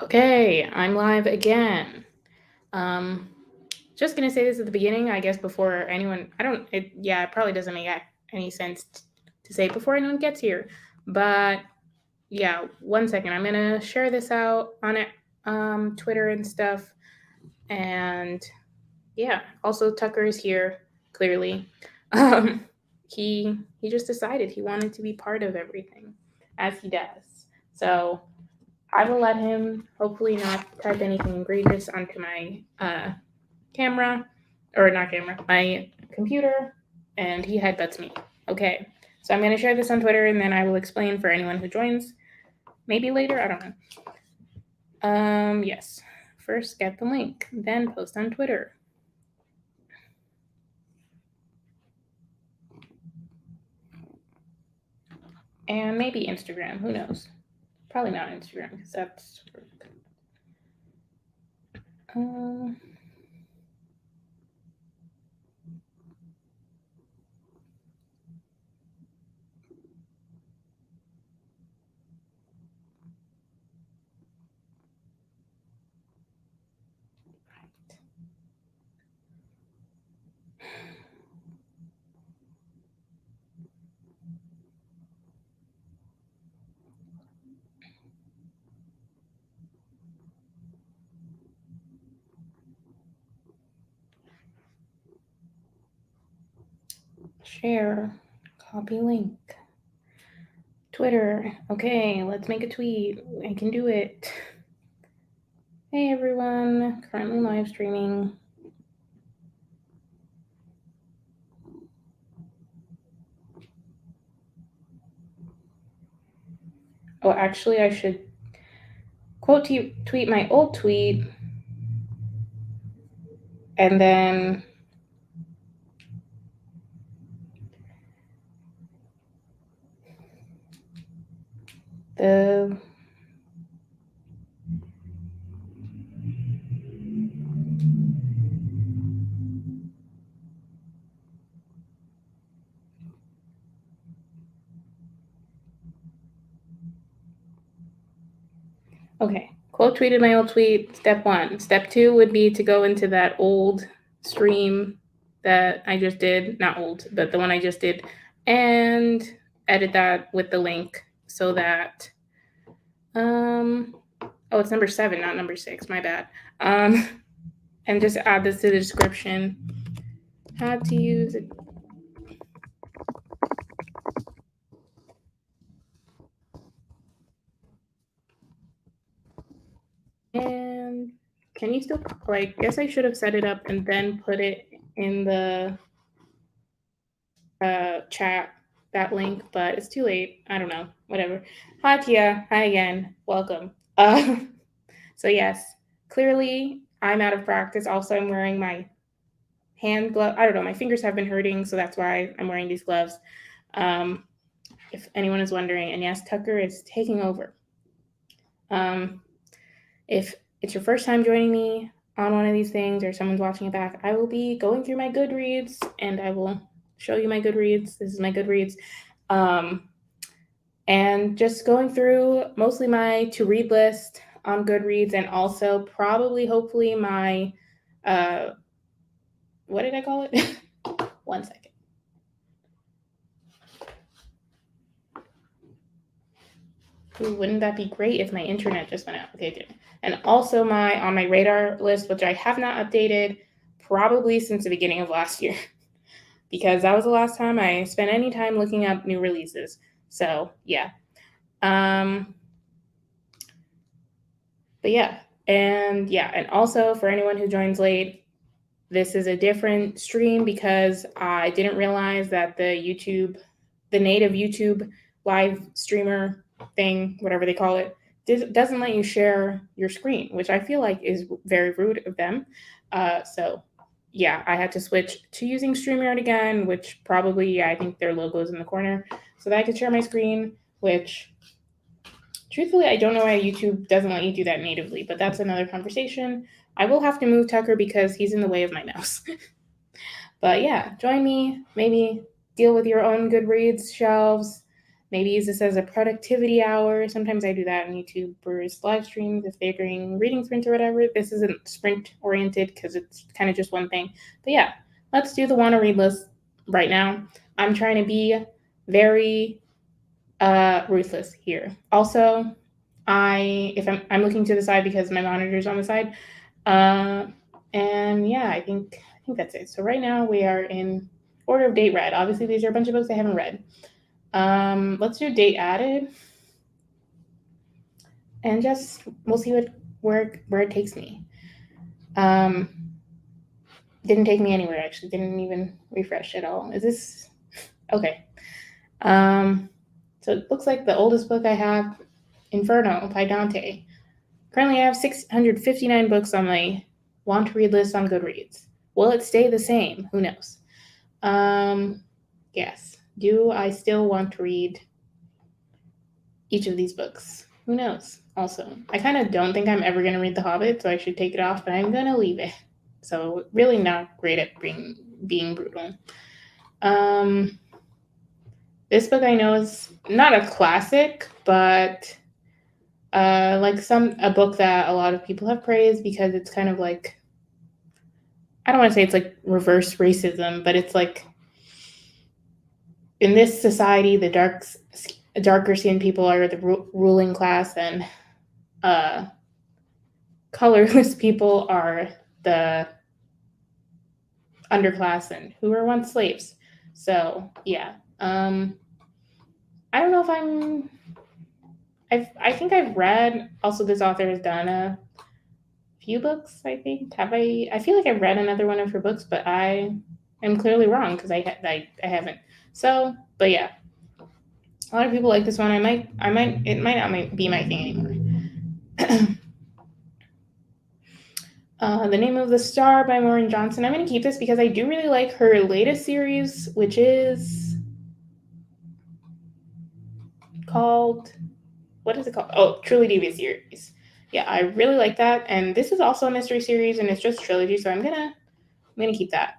Okay, I'm live again. Um, just gonna say this at the beginning, I guess, before anyone. I don't. It probably doesn't make any sense to say before anyone gets here. But yeah, 1 second. I'm gonna share this out on it, Twitter and stuff. And yeah, also Tucker is here clearly. Um, he just decided he wanted to be part of everything, as he does. So I will let him hopefully not type anything egregious onto my camera, or not camera, my computer, and he headbutts me. Okay, so I'm going to share this on Twitter and then I will explain for anyone who joins. Maybe later, I don't know. Yes. First, get the link, then post on Twitter. And maybe Instagram, who knows? Probably not Instagram, because that's. Um, Share, copy link. Twitter. Okay, let's make a tweet. I can do it. Hey everyone, currently live streaming. Oh, actually, I should tweet my old tweet and then the. Okay, quote tweeted my old tweet. Step 1. Step 2 would be to go into that old stream that I just did. Not old, but the one I just did, and edit that with the link so that. Oh, it's number 7, not number 6. My bad. And just add this to the description. How to use it. And can you still, like, guess I should have set it up and then put it in the chat, that link, but it's too late. I don't know. Whatever. Hi, Tia. Hi again. Welcome. So, yes, clearly I'm out of practice. Also, I'm wearing my hand glove. I don't know. My fingers have been hurting, so that's why I'm wearing these gloves. If anyone is wondering. And yes, Tucker is taking over. If it's your first time joining me on one of these things or someone's watching it back, I will be going through my Goodreads and I will show you my Goodreads. This is my Goodreads. And just going through mostly my to-read list on Goodreads and also probably, hopefully, my, what did I call it? 1 second. Ooh, wouldn't that be great if my internet just went out? Okay, it did. And also on my radar list, which I have not updated probably since the beginning of last year, because that was the last time I spent any time looking up new releases. So yeah. But yeah. And also for anyone who joins late, this is a different stream because I didn't realize that the native YouTube live streamer thing, whatever they call it, doesn't let you share your screen, which I feel like is very rude of them. So yeah, I had to switch to using StreamYard again, which probably, I think their logo is in the corner, so that I could share my screen, which truthfully, I don't know why YouTube doesn't let you do that natively, but that's another conversation. I will have to move Tucker because he's in the way of my mouse. But yeah, join me, maybe deal with your own Goodreads shelves, maybe use this as a productivity hour. Sometimes I do that on YouTubers live streams if they're doing reading sprints or whatever. This isn't sprint oriented because it's kind of just one thing. But yeah, let's do the want to read list right now. I'm trying to be very ruthless here. Also, I'm looking to the side because my monitor's on the side. And yeah, I think that's it. So right now we are in order of date read. Obviously, these are a bunch of books I haven't read. Let's do date added, and just we'll see where it takes me. Didn't take me anywhere actually. Didn't even refresh at all. Is this okay? So it looks like the oldest book I have, Inferno by Dante. Currently, I have 659 books on my want to read list on Goodreads. Will it stay the same? Who knows? Yes. Do I still want to read each of these books? Who knows? Also, I kind of don't think I'm ever going to read The Hobbit, so I should take it off, but I'm going to leave it. So, really not great at being brutal. This book I know is not a classic, but like a book that a lot of people have praised because it's kind of like, I don't want to say it's like reverse racism, but it's like in this society, the darker skinned people are the ruling class, and colorless people are the underclass and who were once slaves. So yeah, I don't know if I think I've read. Also, this author has done a few books. I think I feel like I've read another one of her books, but I am clearly wrong because I haven't. So, but yeah, a lot of people like this one. It might not be my thing anymore. The Name of the Star by Maureen Johnson. I'm going to keep this because I do really like her latest series, which is called, what is it called? Oh, Truly Devious series. Yeah, I really like that. And this is also a mystery series, and it's just trilogy, so I'm gonna keep that.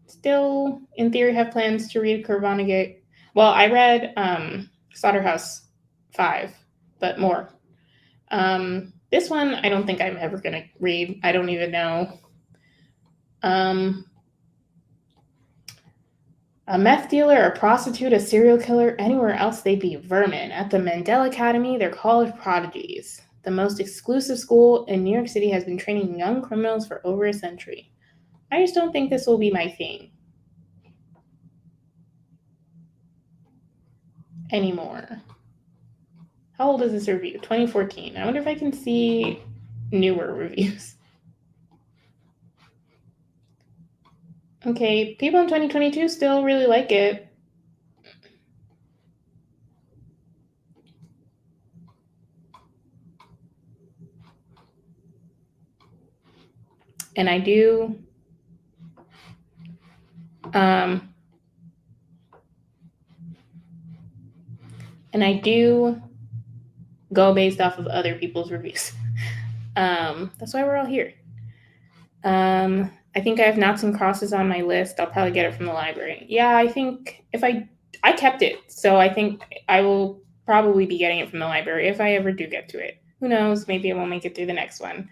Still, in theory, have plans to read Kurt Vonnegut. Well, I read Slaughterhouse 5, but more. This one, I don't think I'm ever gonna read. I don't even know. A meth dealer, a prostitute, a serial killer, anywhere else they'd be vermin. At the Mandel Academy, they're college prodigies. The most exclusive school in New York City has been training young criminals for over a century. I just don't think this will be my thing anymore. How old is this review? 2014. I wonder if I can see newer reviews. Okay, people in 2022 still really like it. And I do go based off of other people's reviews. That's why we're all here. I think I have Noughts and Crosses on my list. I'll probably get it from the library. Yeah, I think if I kept it, so I think I will probably be getting it from the library if I ever do get to it. Who knows? Maybe I won't make it through the next one.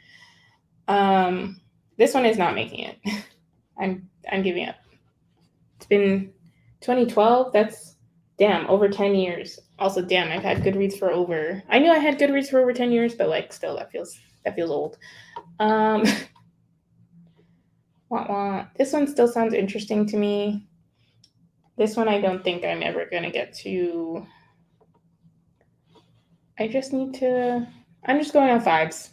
This one is not making it. I'm giving up. It's been 2012. That's over 10 years. Also, I've had Goodreads for over. I knew I had Goodreads for over 10 years, but like still, that feels old. This one still sounds interesting to me. This one I don't think I'm ever gonna get to. I'm just going on vibes.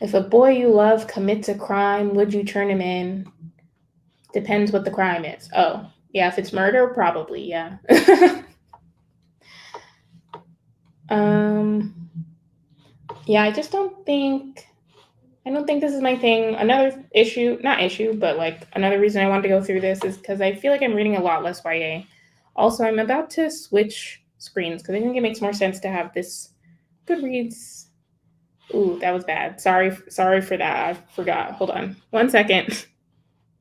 If a boy you love commits a crime, would you turn him in? Depends what the crime is. Oh, yeah, if it's murder, probably, yeah. Yeah, I don't think this is my thing. Another but like another reason I wanted to go through this is because I feel like I'm reading a lot less YA. Also, I'm about to switch screens because I think it makes more sense to have this Goodreads. Ooh, that was bad. Sorry for that. I forgot. Hold on. 1 second.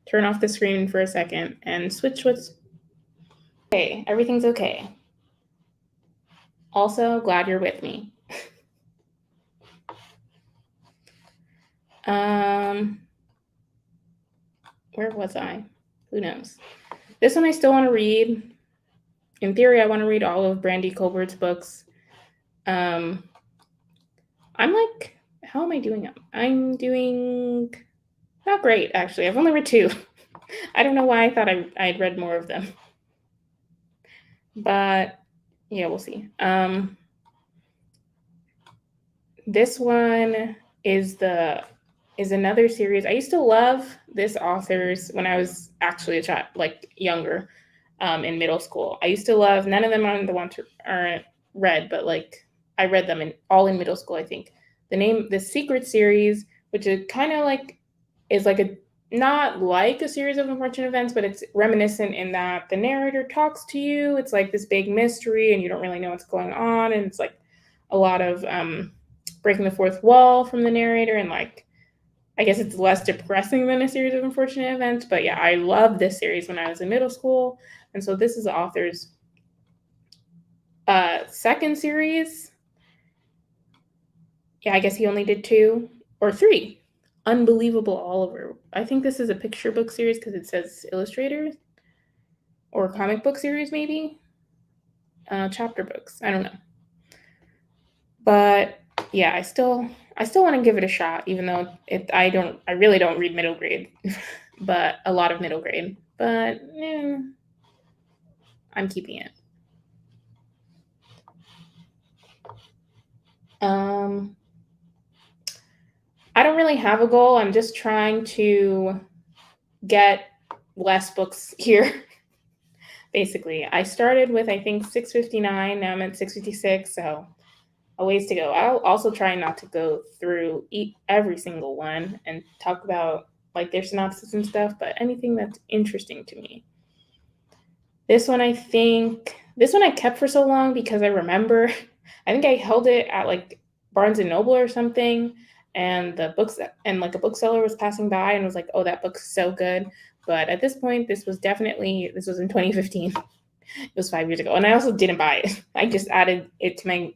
Turn off the screen for a second and switch what's okay. Everything's okay. Also, glad you're with me. Where was I? Who knows? This one I still want to read. In theory, I want to read all of Brandy Colbert's books. I'm like, how am I doing? I'm doing not great, actually. I've only read 2. I don't know why I thought I'd read more of them. But yeah, we'll see. This one is another series. I used to love this author's when I was actually a child, like younger, in middle school. I used to love, none of them are the ones aren't read, but like I read them all in middle school, I think. The Secret series, which is kind of like, is like not like a series of unfortunate events, but it's reminiscent in that the narrator talks to you. It's like this big mystery and you don't really know what's going on. And it's like a lot of breaking the fourth wall from the narrator, and like I guess it's less depressing than a series of unfortunate events. But yeah, I loved this series when I was in middle school. And so this is the author's second series. Yeah, I guess he only did 2 or 3. Unbelievable Oliver. I think this is a picture book series because it says illustrators, or comic book series maybe. Chapter books. I don't know. But yeah, I still want to give it a shot, even though I really don't read middle grade, but a lot of middle grade. But I'm keeping it. I don't really have a goal. I'm just trying to get less books here. Basically, I started with, I think, 659. Now I'm at 656, so a ways to go. I'll also try not to go through every single one and talk about like their synopsis and stuff, but anything that's interesting to me. This one I kept for so long because I remember, I think I held it at like Barnes and Noble or something, and a bookseller was passing by and was like, "Oh, that book's so good." But at this point, this was in 2015. It was 5 years ago, and I also didn't buy it. I just added it to my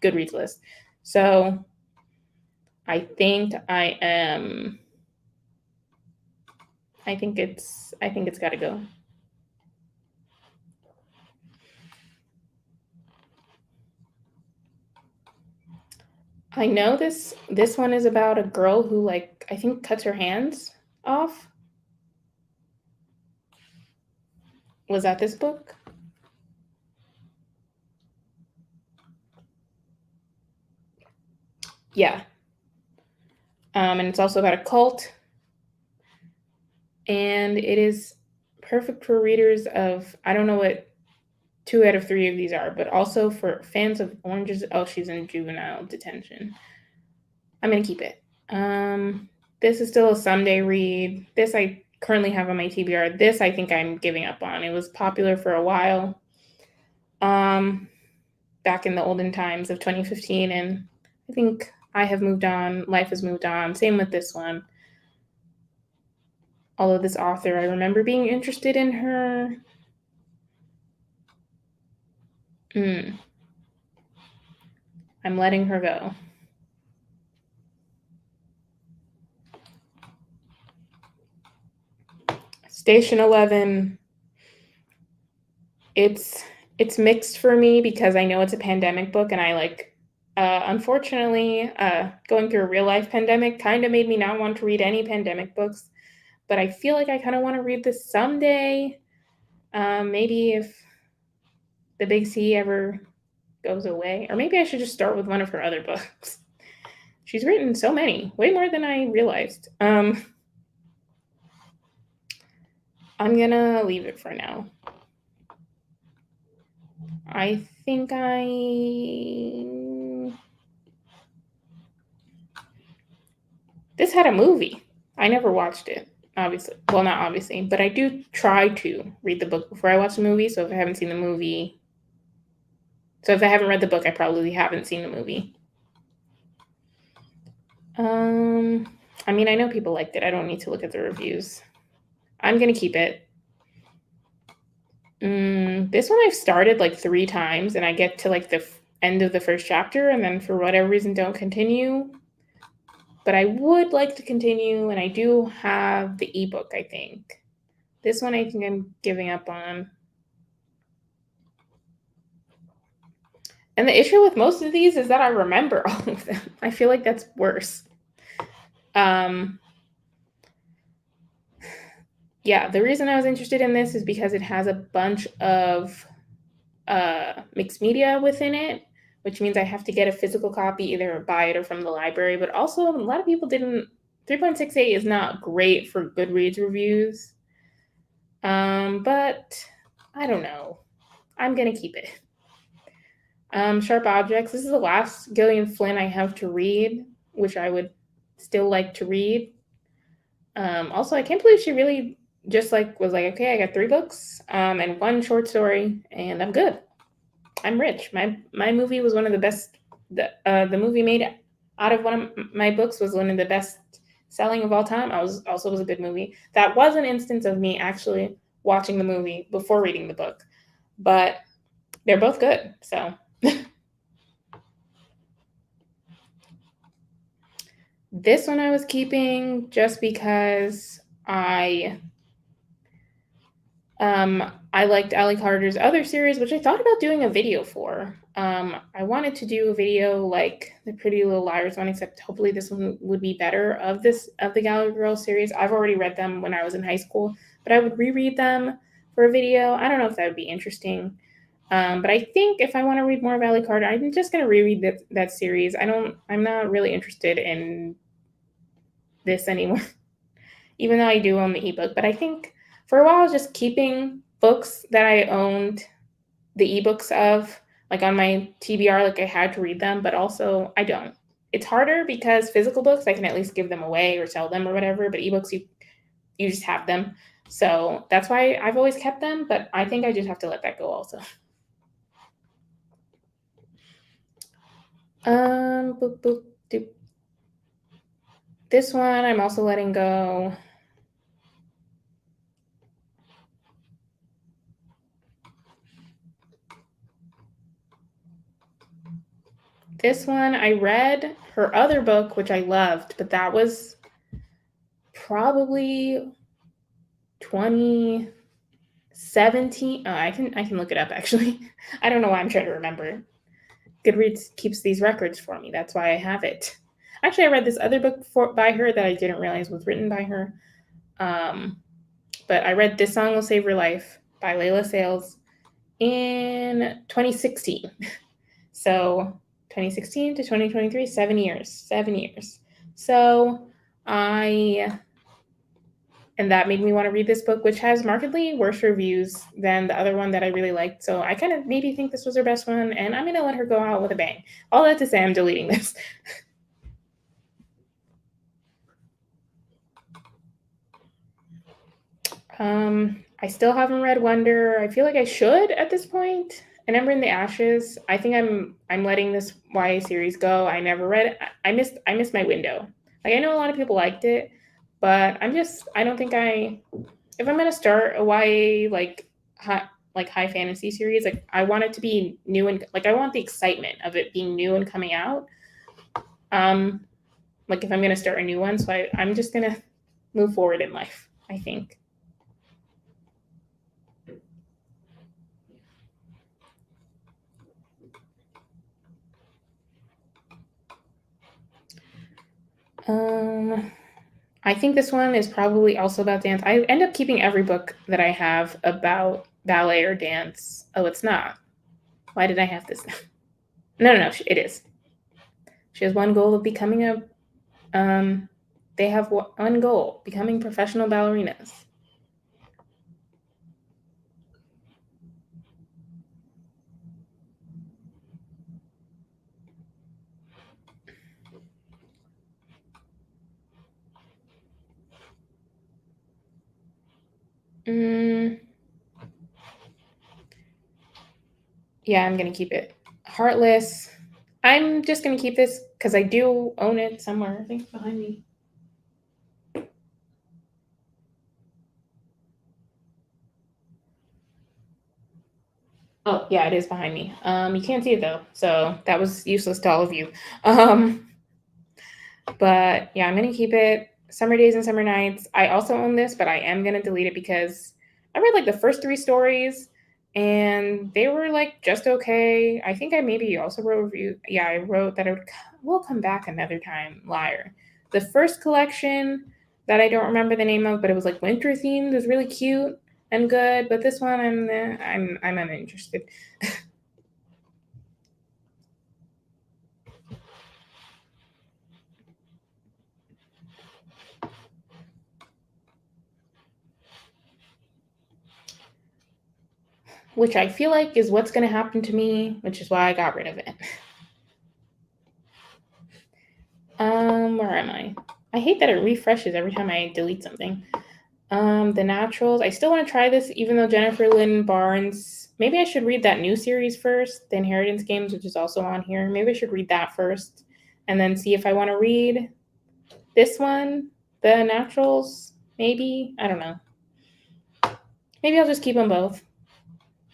Goodreads list. So I think it's got to go. I know this one is about a girl who, like, I think cuts her hands off. Was that this book? Yeah. And it's also about a cult. And it is perfect for readers of, I don't know what 2 out of 3 of these are, but also for fans of Oranges. Oh, she's in juvenile detention. I'm going to keep it. This is still a someday read. This I currently have on my TBR. This I think I'm giving up on. It was popular for a while. Back in the olden times of 2015, and I think I have moved on. Life has moved on. Same with this one. Although this author, I remember being interested in her. I'm letting her go. Station 11. It's mixed for me because I know it's a pandemic book, and I like, unfortunately, going through a real life pandemic kind of made me not want to read any pandemic books. But I feel like I kind of want to read this someday. Maybe if the big C ever goes away, or maybe I should just start with one of her other books. She's written so many, way more than I realized. I'm gonna leave it for now. I think this had a movie. I never watched it, obviously. Well, not obviously, but I do try to read the book before I watch the movie. So if I haven't seen the movie, So if I haven't read the book, I probably haven't seen the movie. I mean, I know people liked it. I don't need to look at the reviews. I'm gonna keep it. This one I've started like 3 times, and I get to like the end of the first chapter, and then for whatever reason don't continue. But I would like to continue, and I do have the ebook, I think. This one I think I'm giving up on. And the issue with most of these is that I remember all of them. I feel like that's worse. Yeah, the reason I was interested in this is because it has a bunch of mixed media within it, which means I have to get a physical copy, either buy it or from the library. But also, a lot of people didn't. 3.68 is not great for Goodreads reviews. But I don't know. I'm gonna keep it. Sharp Objects. This is the last Gillian Flynn I have to read, which I would still like to read. Also, I can't believe she really just was like, okay, I got 3 books and 1 short story, and I'm good. I'm rich. My movie was one of the best. The movie made out of one of my books was one of the best selling of all time. Was a good movie. That was an instance of me actually watching the movie before reading the book, but they're both good. So this one I was keeping just because I liked Ali Carter's other series, which I thought about doing a video for. I wanted to do a video like the Pretty Little Liars one, except hopefully this one would be better of the Gallery Girls series. I've already read them when I was in high school, but I would reread them for a video. I don't know if that would be interesting. But I think if I want to read more of Ali Carter, I'm just going to reread that series. I'm not really interested in this anymore, even though I do own the ebook. But I think for a while I was just keeping books that I owned the ebooks of, like on my TBR, like I had to read them, but also I don't. It's harder because physical books, I can at least give them away or sell them or whatever, but ebooks, you just have them. So that's why I've always kept them, but I think I just have to let that go also. Boop, boop, doop. This one I'm also letting go. This one, I read her other book, which I loved, but that was probably 2017. Oh, I can look it up actually. I don't know why I'm trying to remember. Goodreads keeps these records for me. That's why I have it. Actually, I read this other book by her that I didn't realize was written by her. But I read This Song Will Save Your Life by Layla Sales in 2016. So 2016 to 2023, 7 years. 7 years. So and that made me want to read this book, which has markedly worse reviews than the other one that I really liked. So I kind of maybe think this was her best one, and I'm going to let her go out with a bang. All that to say, I'm deleting this. I still haven't read Wonder. I feel like I should at this point. And Ember in the Ashes. I think I'm letting this YA series go. I never read it. I missed my window. Like I know a lot of people liked it, but I don't think if I'm gonna start a YA high fantasy series, like I want it to be new and like I want the excitement of it being new and coming out. Like if I'm gonna start a new one, so I'm just gonna move forward in life, I think. I think this one is probably also about dance. I end up keeping every book that I have about ballet or dance. Oh, it's not. Why did I have this? No, it is. She has one goal of becoming they have one goal, becoming professional ballerinas. Yeah, I'm gonna keep it. Heartless. I'm just going to keep this because I do own it somewhere. I think it's behind me. Oh, yeah, it is behind me. You can't see it though, so that was useless to all of you. But yeah, I'm gonna keep it. Summer Days and Summer Nights. I also own this, but I am gonna delete it because I read like the first three stories and they were like just okay. I think I maybe also wrote a review. Yeah, I wrote that will come back another time. Liar. The first collection that I don't remember the name of, but it was like winter themed, was really cute and good. But this one, I'm uninterested. Which I feel like is what's going to happen to me, which is why I got rid of it. Where am I? I hate that it refreshes every time I delete something. The Naturals. I still want to try this, even though Jennifer Lynn Barnes. Maybe I should read that new series first, The Inheritance Games, which is also on here. Maybe I should read that first, and then see if I want to read this one, The Naturals. Maybe, I don't know. Maybe I'll just keep them both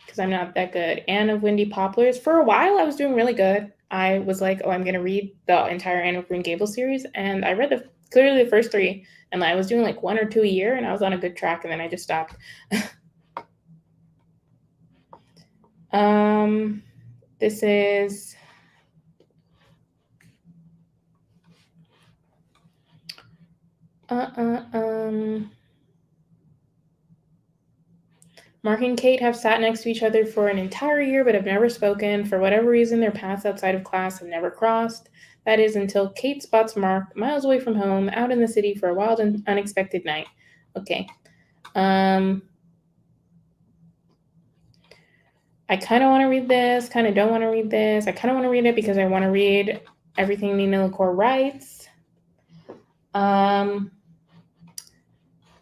because I'm not that good. Anne of Windy Poplars. For a while, I was doing really good. I was like, oh, I'm going to read the entire Anne of Green Gables series. And I read clearly the first three. And I was doing like 1 or 2 a year. And I was on a good track. And then I just stopped. This is... Mark and Kate have sat next to each other for an entire year but have never spoken. For whatever reason, their paths outside of class have never crossed. That is until Kate spots Mark miles away from home, out in the city for a wild and unexpected night. Okay. I kind of want to read this, kind of don't want to read this. I kind of want to read it because I want to read everything Nina LaCour writes.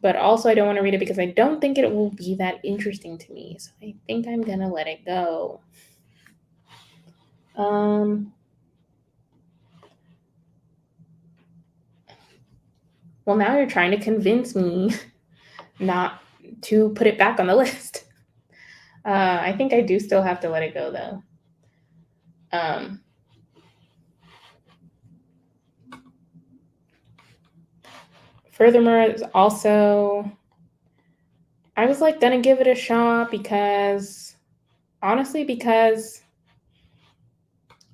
But also I don't want to read it because I don't think it will be that interesting to me. So I think I'm going to let it go. Well, now you're trying to convince me not to put it back on the list. I think I do still have to let it go, though. Furthermore, also, I was like gonna give it a shot because, honestly, because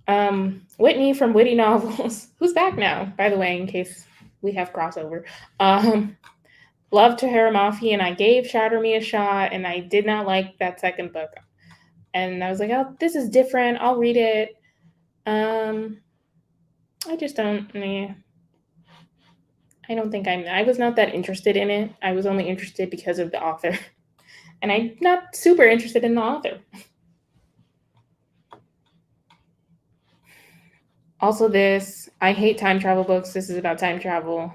Whitney from Witty Novels, who's back now, by the way, in case we have crossover, loved Tahara Mafi, and I gave Shatter Me a shot, and I did not like that second book. And I was like, oh, this is different. I'll read it. I just don't. I don't think I was not that interested in it. I was only interested because of the author, and I'm not super interested in the author. Also, this I hate time travel books. This is about time travel.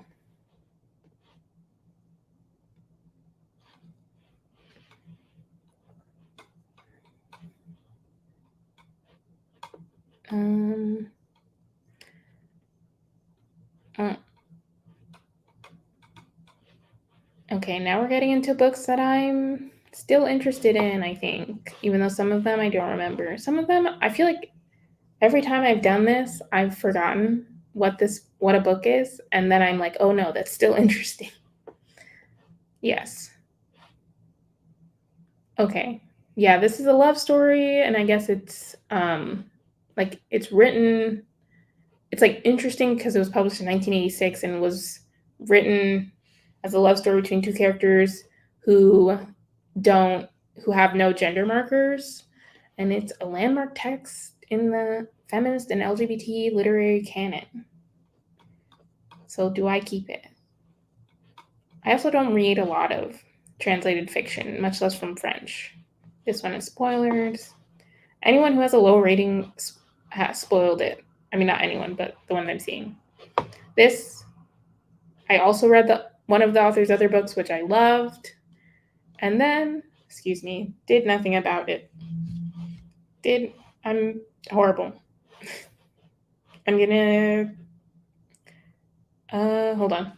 Okay, now we're getting into books that I'm still interested in, I think, even though some of them I don't remember. Some of them, I feel like every time I've done this, I've forgotten what a book is, and then I'm like, oh no, that's still interesting. Yes. Okay. Yeah, this is a love story, and I guess it's like it's written. It's like interesting because it was published in 1986 and was written as a love story between two characters who have no gender markers, and it's a landmark text in the feminist and LGBT literary canon. So do I keep it? I also don't read a lot of translated fiction, much less from French. This one is spoilers. Anyone who has a low rating has spoiled it. I mean, not anyone, but the one I'm seeing. This, I also read one of the author's other books, which I loved, and then, did nothing about it. I'm Horrible. I'm gonna hold on.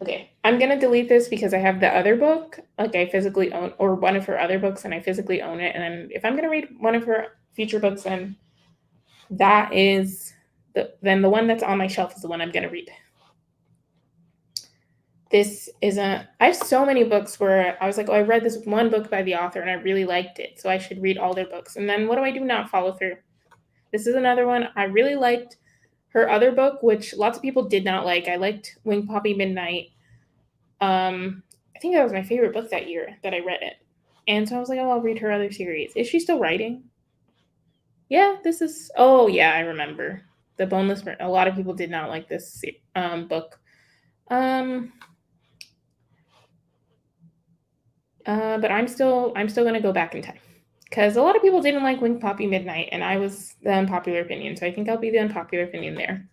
Okay, I'm gonna delete this because I have the other book, like I physically own, or one of her other books, and I physically own it. And then if I'm gonna read one of her future books, then that is then the one that's on my shelf is the one I'm gonna read. This isn't. I have so many books where I was like, oh, I read this one book by the author and I really liked it, so I should read all their books. And then what do I do? Not follow through. This is another one. I really liked her other book, which lots of people did not like. I liked Wing Poppy Midnight. I think that was my favorite book that year that I read it. And so I was like, oh, I'll read her other series. Is she still writing? Yeah, this is. Oh, yeah, I remember. The Boneless. A lot of people did not like this book. But I'm still gonna go back in time because a lot of people didn't like Wing Poppy Midnight, and I was the unpopular opinion. So I think I'll be the unpopular opinion there.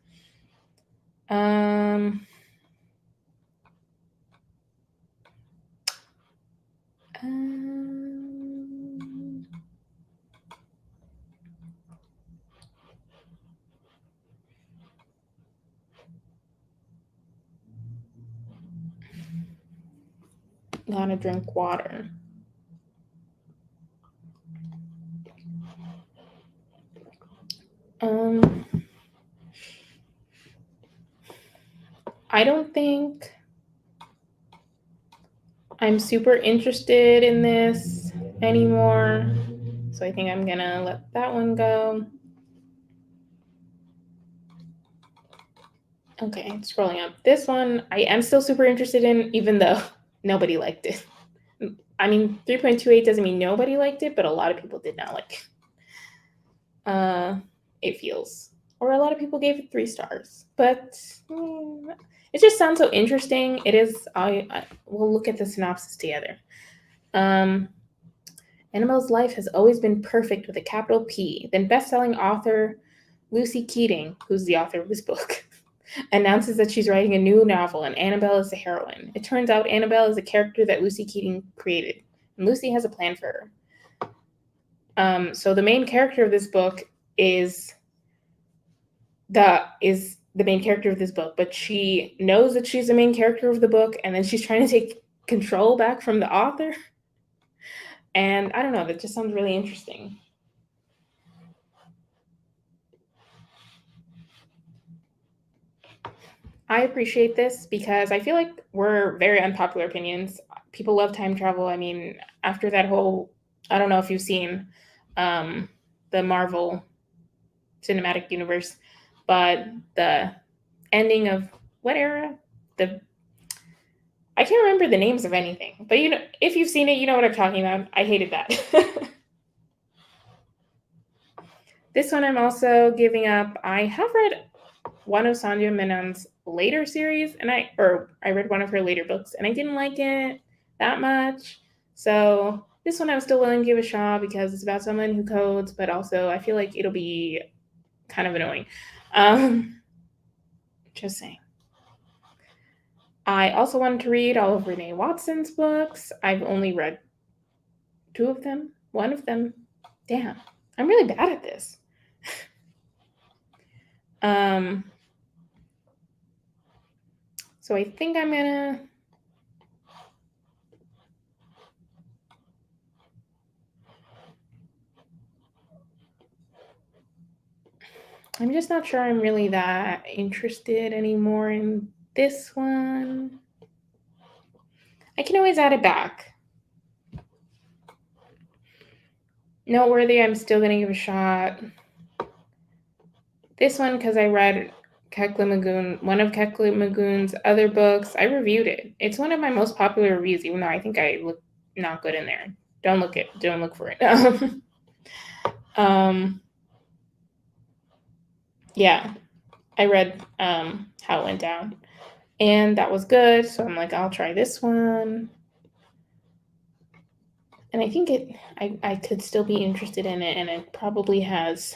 Gotta drink water. I don't think I'm super interested in this anymore. So I think I'm gonna let that one go. Okay, scrolling up. This one I am still super interested in, even though nobody liked it. I mean, 3.28 doesn't mean nobody liked it, but a lot of people did not like it. It feels. Or a lot of people gave it 3 stars. But it just sounds so interesting. It is. We'll look at the synopsis together. Annabelle's life has always been perfect with a capital P. Then best-selling author Lucy Keating, who's the author of this book, announces that she's writing a new novel and Annabelle is the heroine. It turns out Annabelle is a character that Lucy Keating created, and Lucy has a plan for her. So the main character of this book is the main character of this book, but she knows that she's the main character of the book, and then she's trying to take control back from the author. And I don't know, that just sounds really interesting. I appreciate this because I feel like we're very unpopular opinions. People love time travel. I mean, after that whole, I don't know if you've seen the Marvel Cinematic Universe, but the ending of what era? I can't remember the names of anything, but you know, if you've seen it, you know what I'm talking about. I hated that. This one I'm also giving up. I have read one of Sandhya Menon's later series, and I read one of her later books, and I didn't like it that much. So this one I was still willing to give a shot because it's about someone who codes, but also I feel like it'll be kind of annoying. Just saying. I also wanted to read all of Renee Watson's books. I've only read 2 of them. One of them. Damn, I'm really bad at this. So I think I'm just not sure I'm really that interested anymore in this one. I can always add it back. Noteworthy, I'm still going to give a shot. This one, because I read one of Kekla Magoon's other books. I reviewed it. It's one of my most popular reviews, even though I think I look not good in there. Don't look for it. Yeah, I read how it went down, and that was good. So I'm like, I'll try this one. And I think I could still be interested in it, and it probably has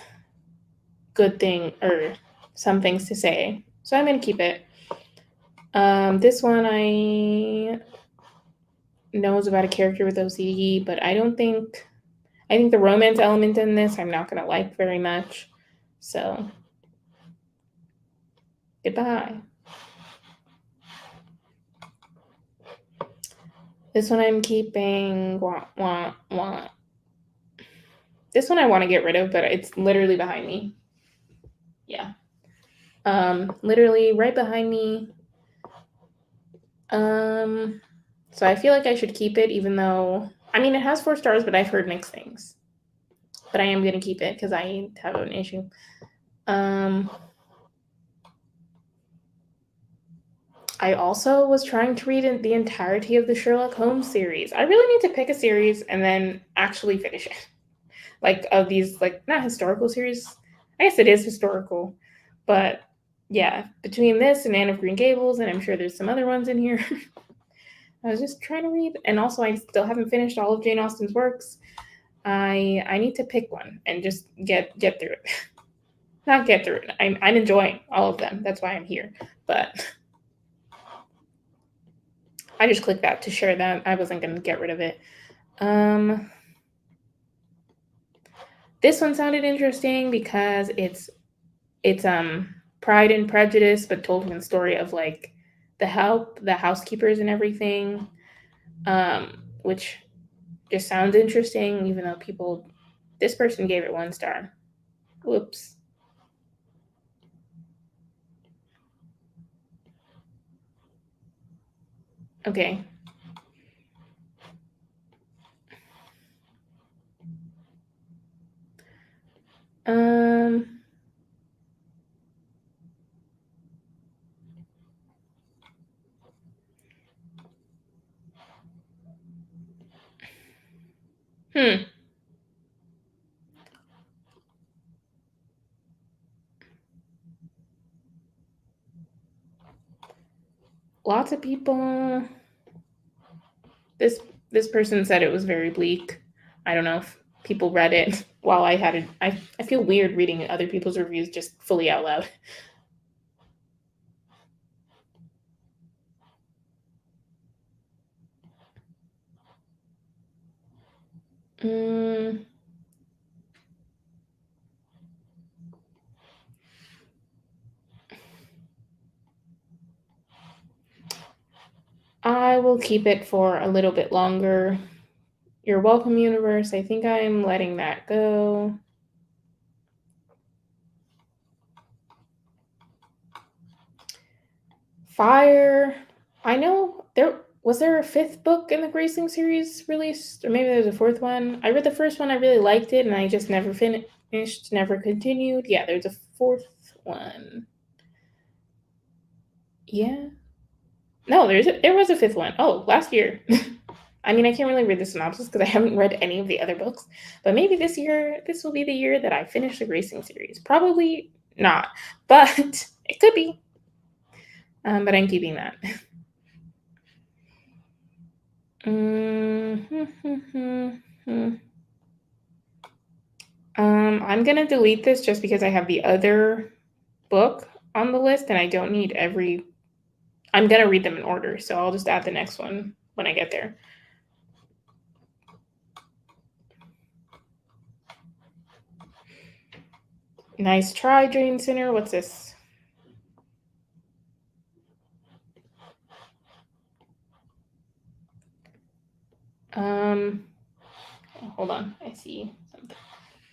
some things to say. So I'm gonna keep it. This one I know is about a character with OCD, but I I think the romance element in this I'm not going to like very much. So, goodbye. This one I'm keeping. This one I want to get rid of, but it's literally behind me. Yeah. Literally right behind me. So I feel like I should keep it, even though, I mean, it has 4 stars, but I've heard mixed things. But I am going to keep it because I have an issue. I also was trying to read the entirety of the Sherlock Holmes series. I really need to pick a series and then actually finish it. Like, of these, like, not historical series. I guess it is historical. But yeah, between this and Anne of Green Gables, and I'm sure there's some other ones in here. I was just trying to read, and also I still haven't finished all of Jane Austen's works. I need to pick one and just get through it. Not get through it. I'm enjoying all of them. That's why I'm here. But I just clicked that to share that. I wasn't gonna get rid of it. This one sounded interesting because it's Pride and Prejudice, but told in the story of like the housekeepers and everything, which just sounds interesting, even though this person gave it 1 star. Whoops. Okay. Lots of people. This person said it was very bleak. I don't know if people read it while I had it. I feel weird reading other people's reviews just fully out loud. I will keep it for a little bit longer. You're welcome, universe. I think I'm letting that go. Fire. I know there was there a 5th book in the Gracing series released, or maybe there's a 4th one. I read the first one, I really liked it, and I just never finished, never continued. Yeah, there's a 4th one. Yeah. No, there was a 5th one. Oh, last year. I mean, I can't really read the synopsis because I haven't read any of the other books, but maybe this will be the year that I finish the Gracing series. Probably not, but it could be. But I'm keeping that. I'm gonna delete this just because I have the other book on the list and I don't need every. I'm gonna read them in order, so I'll just add the next one when I get there. Nice try, Jane Sinner. What's this? Hold on. I see something.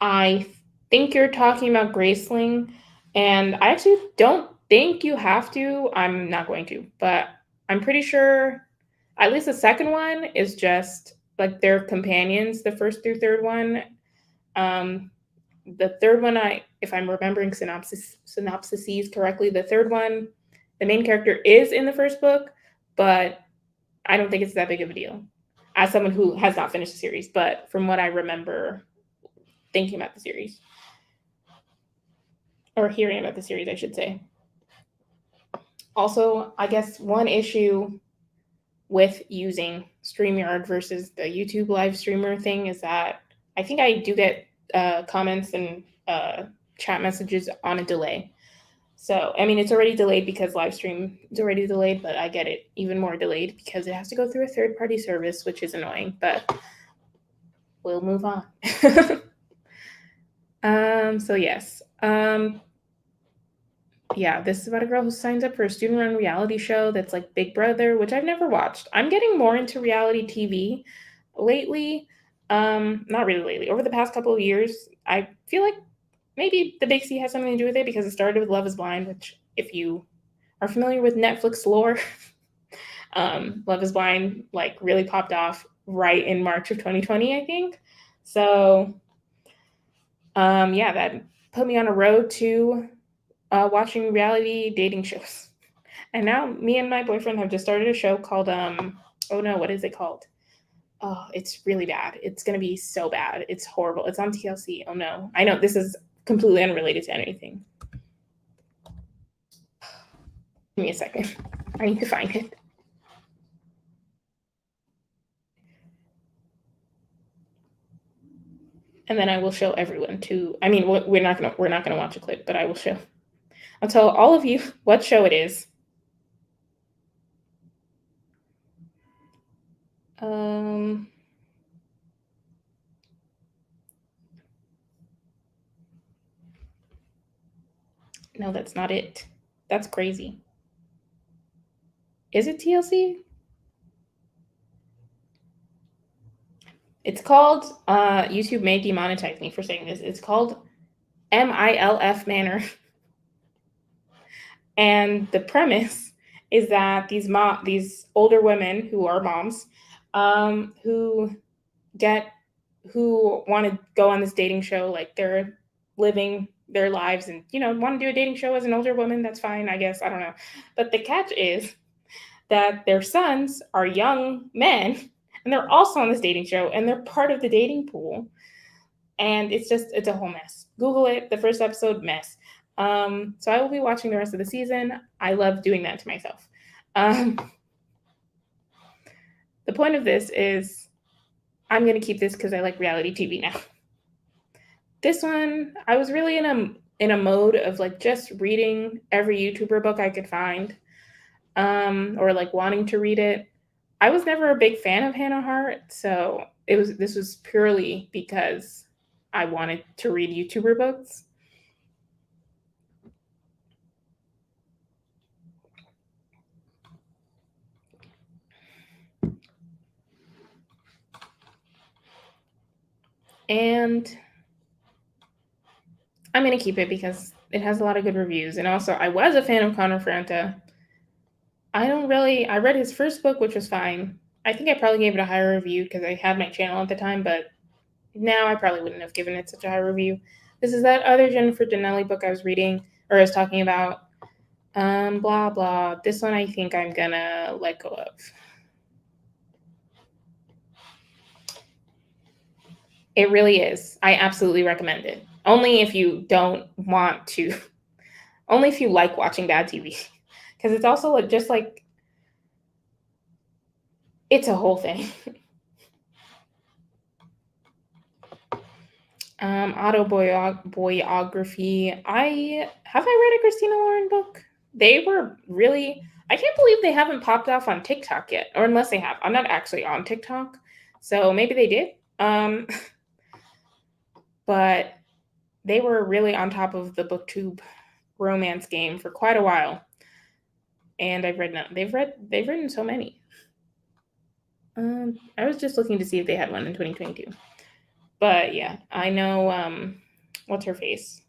I think you're talking about Graceling, and I actually don't think you have to. I'm not going to, but I'm pretty sure at least the second one is just like their companions, the first through third one. The third one, if I'm remembering synopsises correctly, the third one, the main character is in the first book, but I don't think it's that big of a deal. As someone who has not finished the series, but from what I remember thinking about the series, or hearing about the series, I should say. Also, I guess one issue with using StreamYard versus the YouTube live streamer thing is that I think I do get comments and chat messages on a delay. So, I mean, it's already delayed because live stream is already delayed, but I get it even more delayed because it has to go through a third-party service, which is annoying. But we'll move on. So yes. Yeah, this is about a girl who signs up for a student-run reality show that's like Big Brother, which I've never watched. I'm getting more into reality TV lately. Not really lately. Over the past couple of years, I feel like maybe the Big C has something to do with it because it started with Love is Blind, which if you are familiar with Netflix lore, Love is Blind like really popped off right in March of 2020, I think. So yeah, that put me on a road to watching reality dating shows. And now me and my boyfriend have just started a show called oh no, what is it called? Oh, it's really bad. It's gonna be so bad. It's horrible. It's on TLC. Oh no. I know this is completely unrelated to anything. Give me a second. I need to find it. And then I will show everyone to. I mean, we're not gonna watch a clip, but I will show. I'll tell all of you what show it is. No, that's not it. That's crazy. Is it TLC? It's called YouTube may demonetize me for saying this. It's called MILF Manor. And the premise is that these older women who are moms, who want to go on this dating show, like they're living their lives and want to do a dating show as an older woman. That's fine, I guess. I don't know, but the catch is that their sons are young men, and they're also on this dating show, and they're part of the dating pool. And it's a whole mess. Google it. The first episode, mess. So I will be watching the rest of the season. I love doing that to myself. The point of this is I'm going to keep this because I like reality TV now. This one, I was really in a mode of like just reading every YouTuber book I could find, or like wanting to read it. I was never a big fan of Hannah Hart, so this was purely because I wanted to read YouTuber books. And I'm going to keep it because it has a lot of good reviews. And also, I was a fan of Connor Franta. I read his first book, which was fine. I think I probably gave it a higher review because I had my channel at the time, but now I probably wouldn't have given it such a high review. This is that other Jennifer Donnelly book I was reading, or I was talking about. Blah, blah. This one I think I'm going to let go of. It really is. I absolutely recommend it. Only if you don't want to. Only if you like watching bad TV. Because it's also just like, it's a whole thing. Autobiography. Have I read a Christina Lauren book? They were really, I can't believe they haven't popped off on TikTok yet, or unless they have. I'm not actually on TikTok, so maybe they did. But they were really on top of the BookTube romance game for quite a while, and I've read none. They've written so many. I was just looking to see if they had one in 2022. But yeah, I know, what's her face?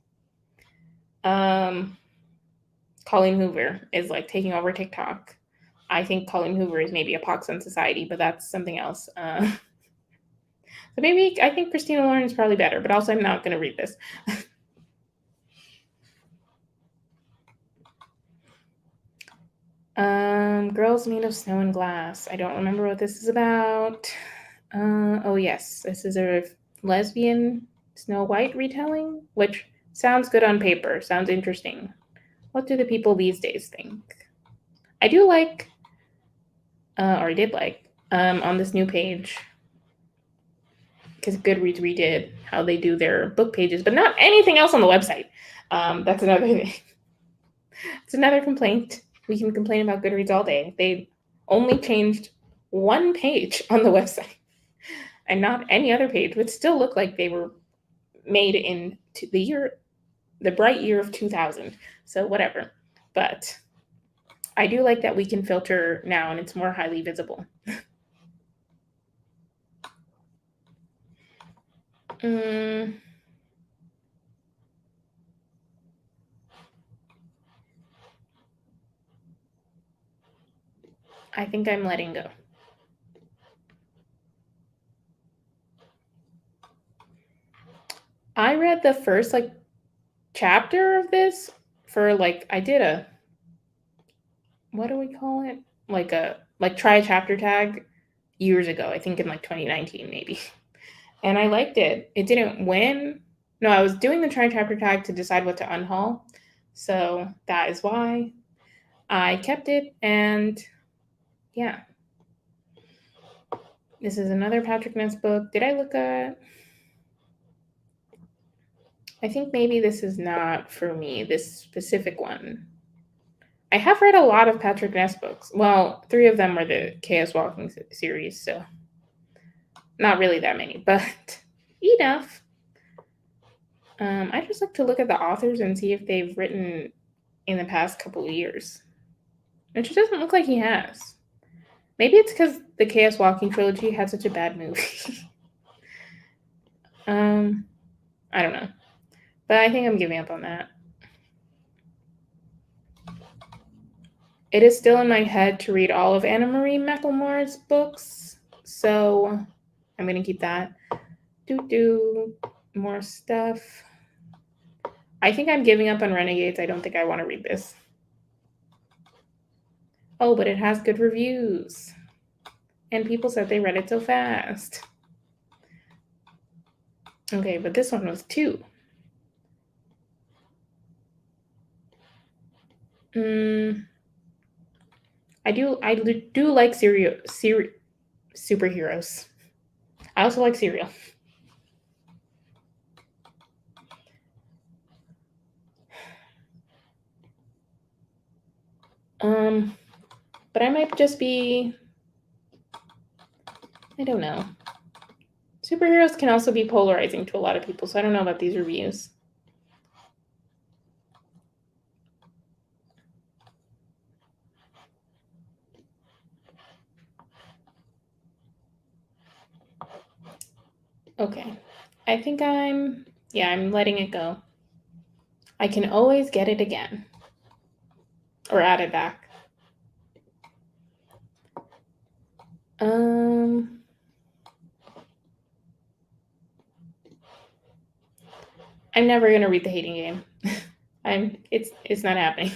Colleen Hoover is like taking over TikTok. I think Colleen Hoover is maybe a pox on society, but that's something else. So maybe I think Christina Lauren is probably better, but also I'm not going to read this. Girls Made of Snow and Glass. I don't remember what this is about. Oh yes, this is a lesbian Snow White retelling, which sounds good on paper, sounds interesting. What do the people these days think? I do like, or I did like, on this new page, because Goodreads redid how they do their book pages, but not anything else on the website. That's another thing. It's another complaint. We can complain about Goodreads all day. They only changed one page on the website. and not any other page would still look like they were made in the bright year of 2000. So whatever. But I do like that we can filter now and it's more highly visible. I think I'm letting go. I read the first chapter of this for I did a, what do we call it? Try a chapter tag years ago, I think in 2019 maybe. And I liked it. It didn't win. No, I was doing the try chapter tag to decide what to unhaul. So that is why I kept it. And yeah. This is another Patrick Ness book. Did I look at? I think maybe this is not for me, this specific one. I have read a lot of Patrick Ness books. Well, 3 of them are the Chaos Walking series, so not really that many, but enough. I just like to look at the authors and see if they've written in the past couple of years, which doesn't look like he has. Maybe it's because the Chaos Walking trilogy had such a bad movie. I don't know, but I think I'm giving up on that. It is still in my head to read all of Anna Marie McLemore's books, so I'm going to keep that. More stuff. I think I'm giving up on Renegades. I don't think I want to read this. Oh, but it has good reviews. And people said they read it so fast. Okay, but this one was 2. I do like superheroes. I also like cereal. But I might just be, I don't know. Superheroes can also be polarizing to a lot of people, so I don't know about these reviews. Okay. I think I'm letting it go. I can always get it again. Or add it back. I'm never gonna read The Hating Game. It's not happening.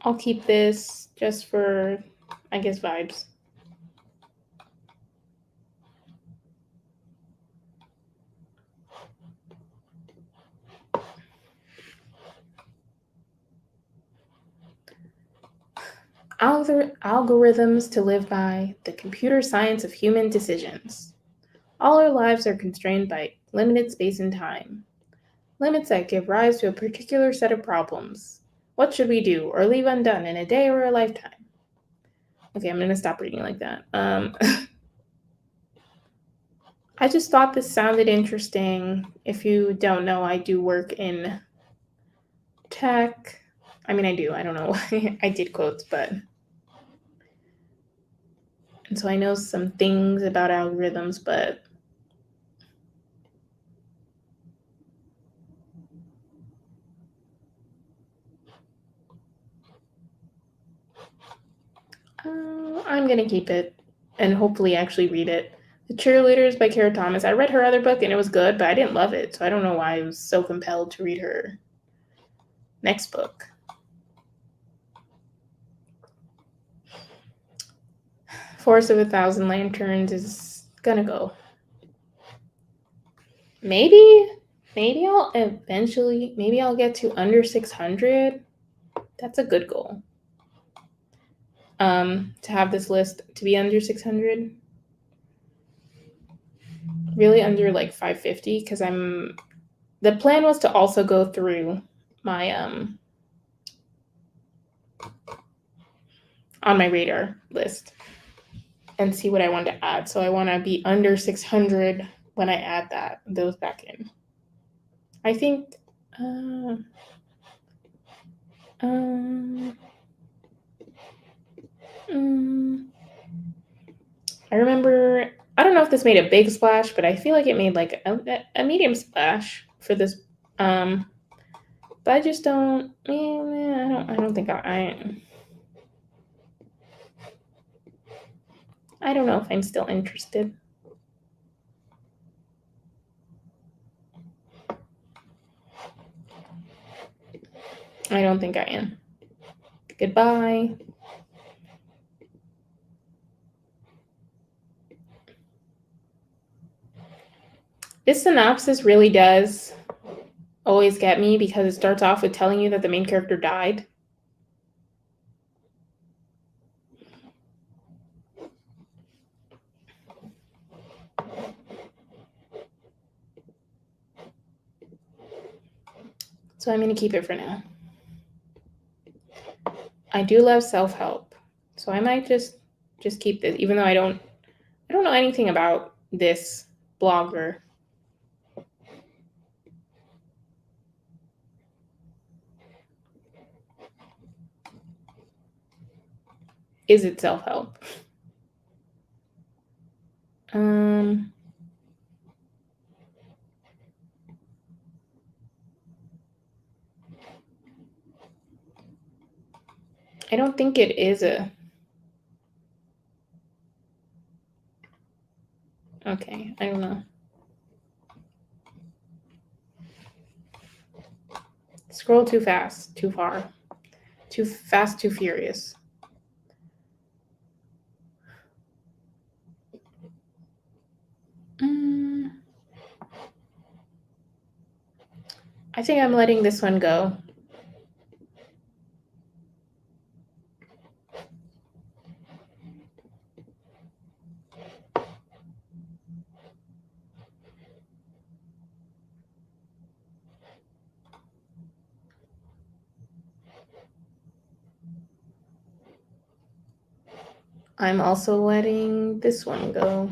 I'll keep this just for, I guess, vibes. Algorithms to live by, the computer science of human decisions. All our lives are constrained by limited space and time. Limits that give rise to a particular set of problems. What should we do or leave undone in a day or a lifetime? Okay, I'm going to stop reading like that. I just thought this sounded interesting. If you don't know, I do work in tech. I mean, I do. I don't know why I did quotes, but... And so I know some things about algorithms, but... I'm going to keep it and hopefully actually read it. The Cheerleaders by Kara Thomas. I read her other book and it was good, but I didn't love it. So I don't know why I was so compelled to read her next book. Force of 1,000 Lanterns is going to go. Maybe I'll eventually, I'll get to under 600. That's a good goal. To have this list to be under 600. Really under 550, because I'm the plan was to also go through my on my radar list and see what I want to add. So I want to be under 600 when I add those back in. I think I remember, I don't know if this made a big splash, but I feel like it made like a medium splash for this. But I just don't. I don't think I don't know if I'm still interested. I don't think I am. Goodbye. This synopsis really does always get me because it starts off with telling you that the main character died. So I'm going to keep it for now. I do love self-help. So I might just keep this, even though I don't know anything about this blogger. Is it self-help? I don't think it is okay, I don't know. Scroll too fast, too far. Too fast, too furious. I think I'm letting this one go. I'm also letting this one go.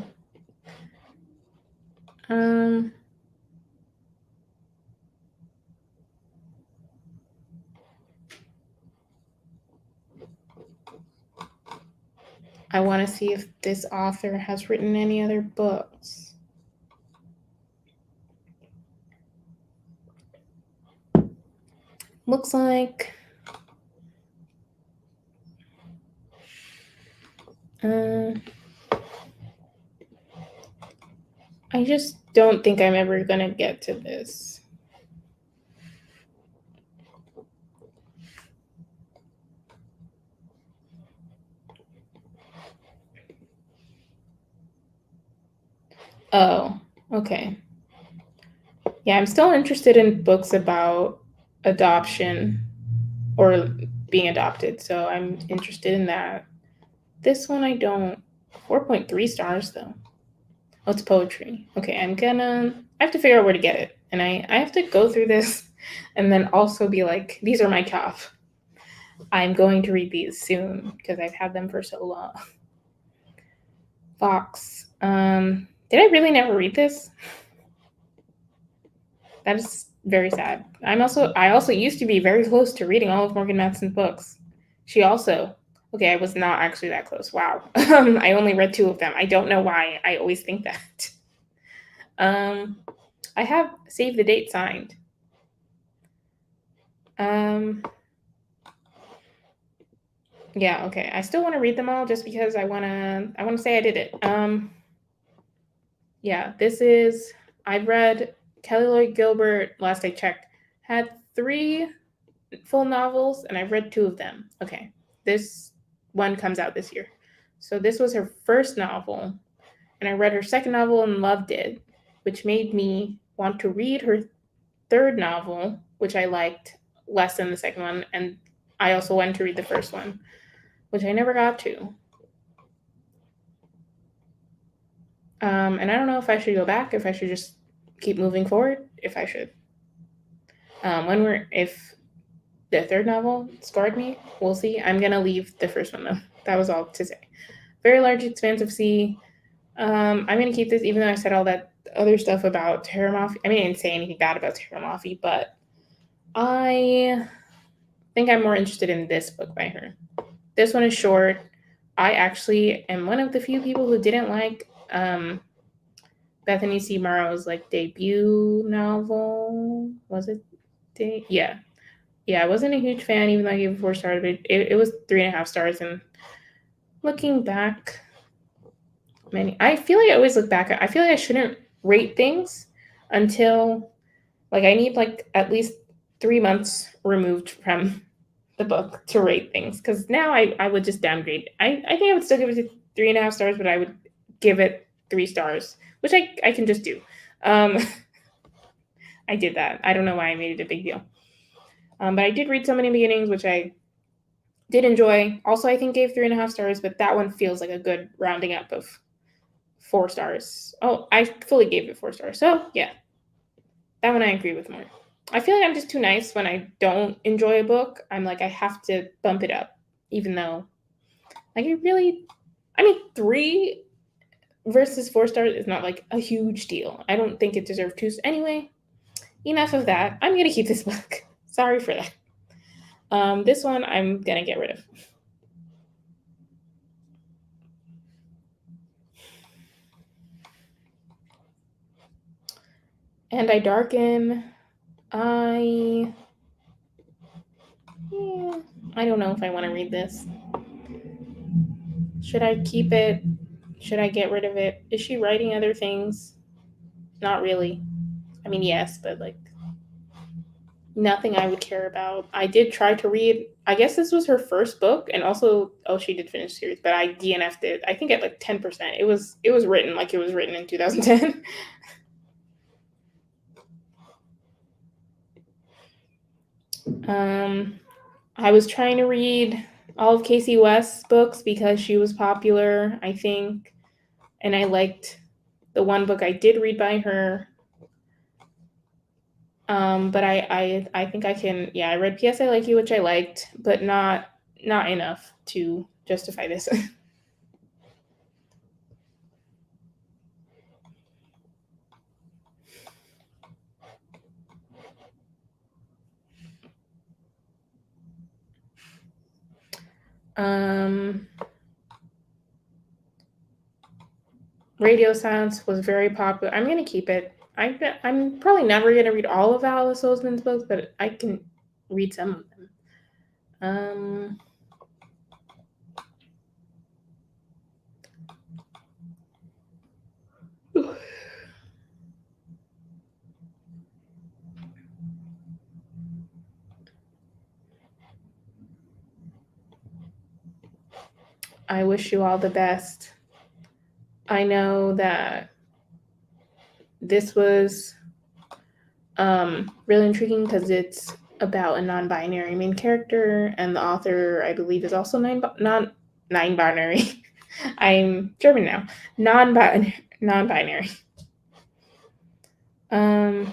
I want to see if this author has written any other books. Looks like I just don't think I'm ever gonna get to this. Oh, okay. Yeah, I'm still interested in books about adoption or being adopted, so I'm interested in that. This one I don't. 4.3 stars though. Oh, it's poetry. Okay, I have to figure out where to get it. And I have to go through this and then also be like, these are my top. I'm going to read these soon because I've had them for so long. Fox. Did I really never read this? That is very sad. I also used to be very close to reading all of Morgan Matson's books. She also, okay, I was not actually that close. Wow. I only read 2 of them. I don't know why I always think that. I have Save the Date signed. Yeah, okay. I still want to read them all just because I want to say I did it. Yeah, I've read Kelly Lloyd Gilbert, last I checked, had 3 full novels and I've read 2 of them. Okay. This one comes out this year. So this was her first novel and I read her second novel and loved it, which made me want to read her third novel, which I liked less than the second one, and I also wanted to read the first one, which I never got to. And I don't know if I should go back, if I should just keep moving forward, if I should. If the third novel scarred me, we'll see. I'm gonna leave the first one though. That was all to say. Very large expanse of sea. I'm gonna keep this, even though I said all that other stuff about Terramorphy. I mean, I didn't say anything bad about Terramorphy, but I think I'm more interested in this book by her. This one is short. I actually am one of the few people who didn't like Bethany C. Morrow's like debut novel. Was it? Yeah, yeah. I wasn't a huge fan, even though I gave it 4 stars. But it was 3.5 stars. And looking back, I feel like I always look back. I feel like I shouldn't rate things until like I need like at least 3 months removed from the book to rate things, because now I would just downgrade. I think I would still give it 3.5 stars, but I would give it 3 stars, which I can just do. Um, I did that. I don't know why I made it a big deal. But I did read So Many Beginnings, which I did enjoy. Also, I think gave 3.5 stars, but that one feels like a good rounding up of 4 stars. Oh, I fully gave it 4 stars. So yeah, that one I agree with more. I feel like I'm just too nice when I don't enjoy a book. I'm like, I have to bump it up, even though, like, I mean, 3 versus 4 stars is not like a huge deal. I don't think it deserved 2. Anyway, enough of that. I'm going to keep this book. Sorry for that. This one I'm going to get rid of. And I Darken. I don't know if I want to read this. Should I keep it? Should I get rid of it? Is she writing other things? Not really. I mean, yes, but like nothing I would care about. I did try to read. I guess this was her first book, and also, oh, she did finish the series, but I DNF'd it. I think at like 10%. It was written like it was written in 2010. I was trying to read all of Casey West's books because she was popular, I think, and I liked the one book I did read by her. But I think I can. Yeah, I read P.S. I Like You, which I liked, but not enough to justify this. um, Radio Silence was very popular. I'm gonna keep it. I'm probably never gonna read all of Alice Oseman's books, but I can read some of them. I wish you all the best. I know that this was really intriguing because it's about a non-binary main character, and the author, I believe, is also non-binary. I'm German now. Non-binary. But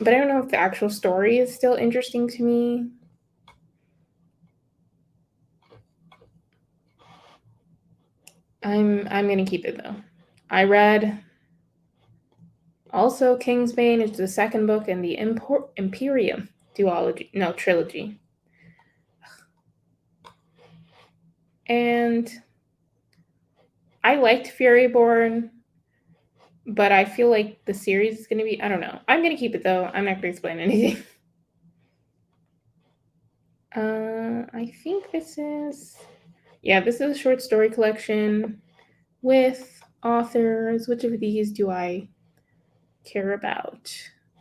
I don't know if the actual story is still interesting to me. I'm gonna keep it though. I read also Kingsbane. It's the second book in the Imperium trilogy. And I liked Furyborn, but I feel like the series is gonna be, I don't know. I'm gonna keep it though. I'm not gonna explain anything. I think this is a short story collection with authors. Which of these do I care about,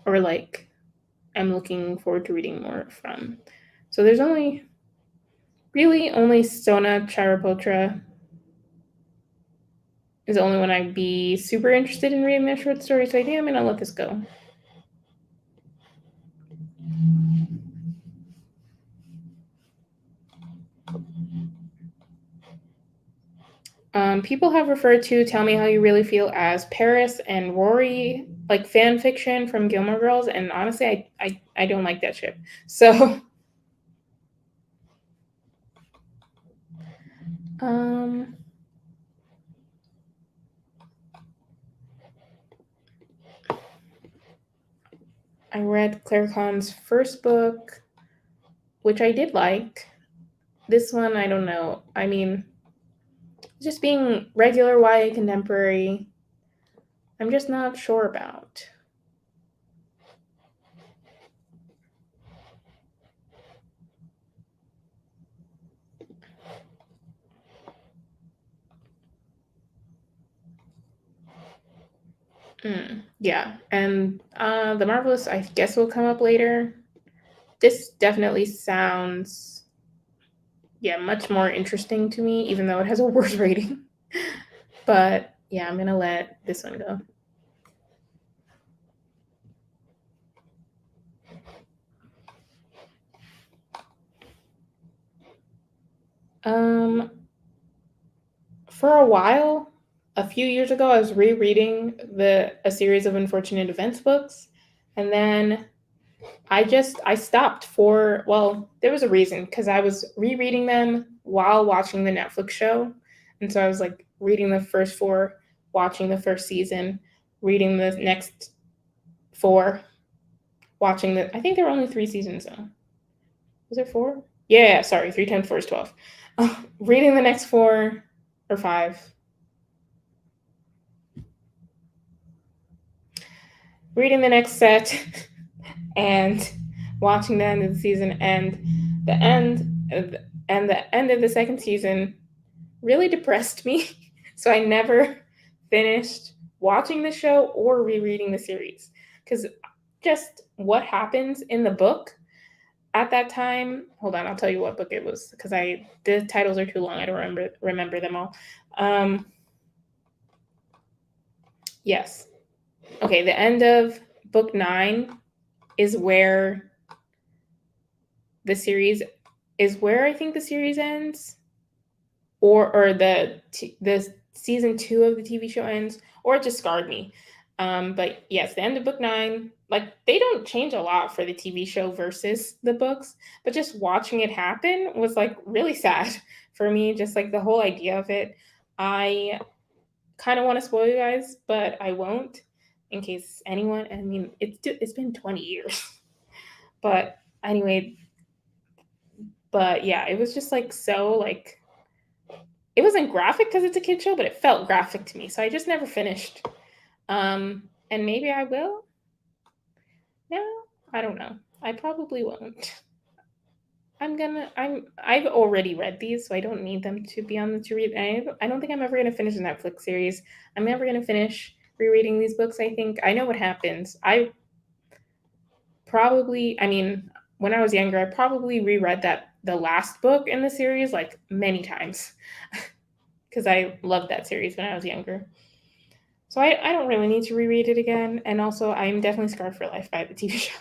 or like I'm looking forward to reading more from? So there's only Sona Charapotra is the only one I'd be super interested in reading their short story. So I think I'm gonna let this go. People have referred to Tell Me How You Really Feel as Paris and Rory like fan fiction from Gilmore Girls, and honestly, I don't like that shit. So, um, I read Claire Kahn's first book, which I did like. This one, I don't know. I mean, just being regular YA contemporary, I'm just not sure about. Yeah, and The Marvelous, I guess, will come up later. This definitely sounds, yeah, much more interesting to me, even though it has a worse rating. But yeah, I'm gonna let this one go. Um, for a while, a few years ago, I was rereading a series of Unfortunate Events books, and then I stopped for, well, there was a reason, because I was rereading them while watching the Netflix show, and so I was like reading the first four, watching the first season, reading the next four, watching the. I think there were only three seasons though. Was there four? Yeah, sorry, 3 times 4 is 12. Reading the next four or five, reading the next set, and watching the end of the season, and the end of, and the end of the second season really depressed me. So I never finished watching the show or rereading the series, because just what happens in the book at that time. Hold on, I'll tell you what book it was, because the titles are too long. I don't remember them all. Yes. Okay, the end of book 9 is where the series is where I think the series ends, or the season 2 of the TV show ends, or it just scarred me. But yes, the end of book 9, like they don't change a lot for the TV show versus the books, but just watching it happen was like really sad for me. Just like the whole idea of it. I kind of want to spoil you guys, but I won't, in case anyone. I mean, it's been 20 years, but anyway. But yeah, it was just like so like it wasn't graphic because it's a kid show, but it felt graphic to me, so I just never finished. And maybe I will. No, I don't know. I probably won't. I've already read these, so I don't need them to be on the to read. I don't think I'm ever gonna finish a Netflix series. I'm never gonna finish rereading these books. I think I know what happens. I mean, when I was younger, I probably reread the last book in the series like many times because I loved that series when I was younger. So I don't really need to reread it again. And also, I'm definitely scarred for life by the TV show.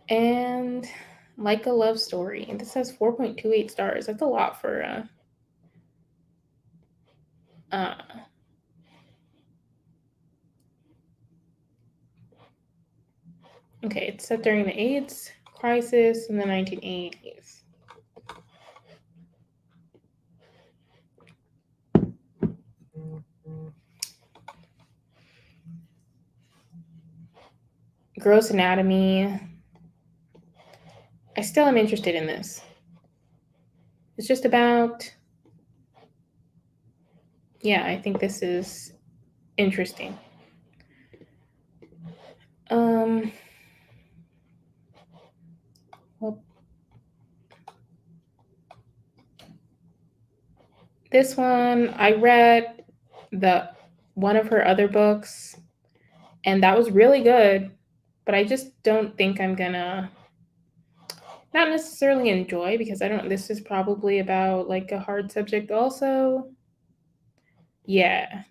And Like a Love Story. And this has 4.28 stars. That's a lot for uh okay, it's set during the AIDS crisis in the 1980s. Gross Anatomy. I still am interested in this. It's just about, yeah, I think this is interesting. Um well, this one I read the one of her other books, and that was really good, but I just don't think I'm gonna not necessarily enjoy, because I don't this is probably about like a hard subject also. Yeah.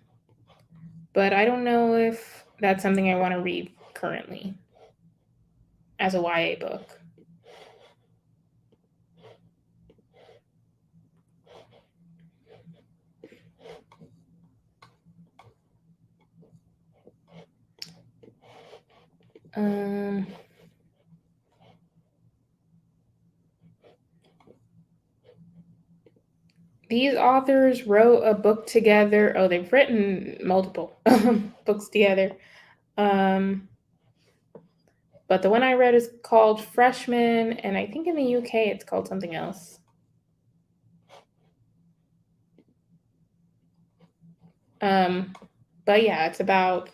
But I don't know if that's something I want to read currently as a YA book. These authors wrote a book together. Oh, they've written multiple books together. But the one I read is called Freshman, and I think in the UK it's called something else. But yeah, it's about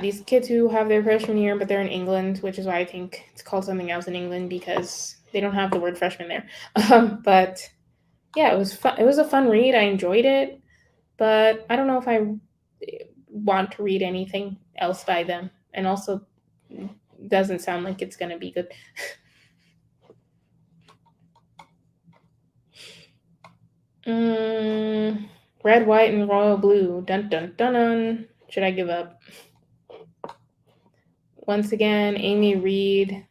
these kids who have their freshman year, but they're in England, which is why I think it's called something else in England, because they don't have the word freshman there. But yeah, it was fun. It was a fun read. I enjoyed it, but I don't know if I want to read anything else by them. And also, doesn't sound like it's gonna be good. Red, white, and royal blue. Dun dun dun dun. Should I give up? Once again, Amy Reed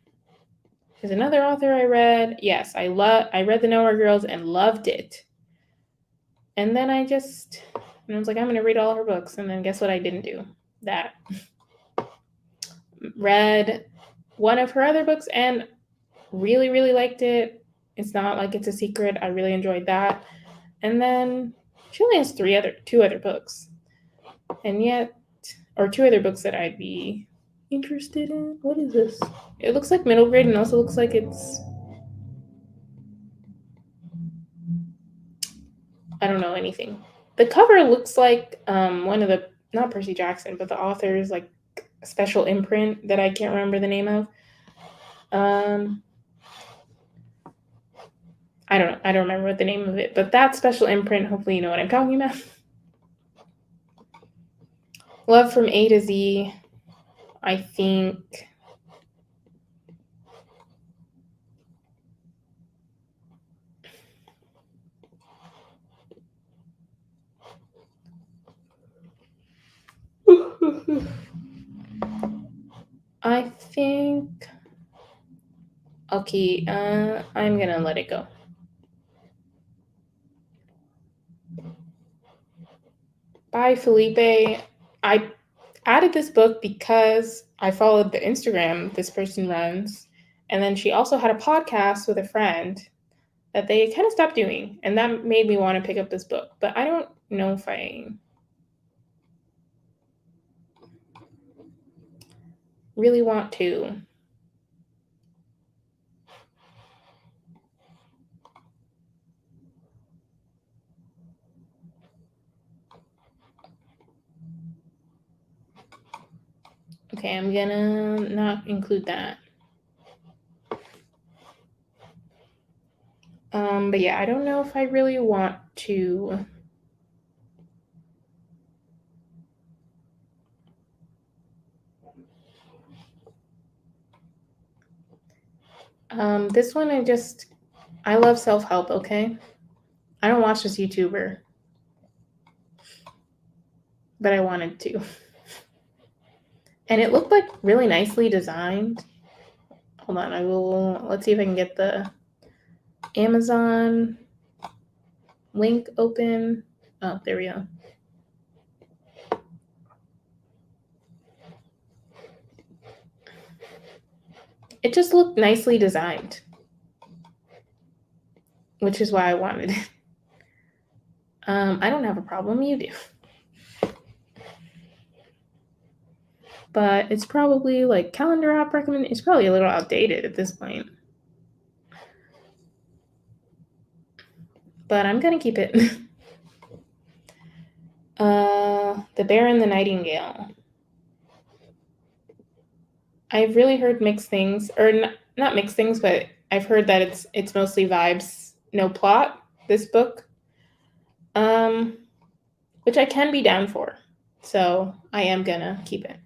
is another author I read. Yes, I read The Nowhere Girls and loved it. And then I was like, I'm gonna read all her books. And then guess what I didn't do? That. Read one of her other books and really, really liked it. It's not like it's a secret. I really enjoyed that. And then she only has two other books. And yet, or two other books that I'd be interested in. What is this? It looks like middle grade and also looks like it's, I don't know anything. The cover looks like one of the, not Percy Jackson, but the author's like special imprint that I can't remember the name of. I don't remember what the name of it, but that special imprint, hopefully you know what I'm talking about. Love from A to Z, I think. I think. Okay, I'm gonna let it go. Bye, Felipe. I added this book because I followed the Instagram this person runs, and then she also had a podcast with a friend that they kind of stopped doing, and that made me want to pick up this book. But I don't know if I really want to. Okay, I'm gonna not include that. But yeah, I don't know if I really want to. This one I love self-help, okay? I don't watch this YouTuber, but I wanted to. And it looked like really nicely designed. Hold on, let's see if I can get the Amazon link open. Oh, there we go. It just looked nicely designed, which is why I wanted it. I don't have a problem, you do. But it's probably like calendar app recommend. It's probably a little outdated at this point. But I'm gonna keep it. The Bear and the Nightingale. I've really heard mixed things, or not mixed things, but I've heard that it's mostly vibes, no plot. This book, which I can be down for, so I am gonna keep it.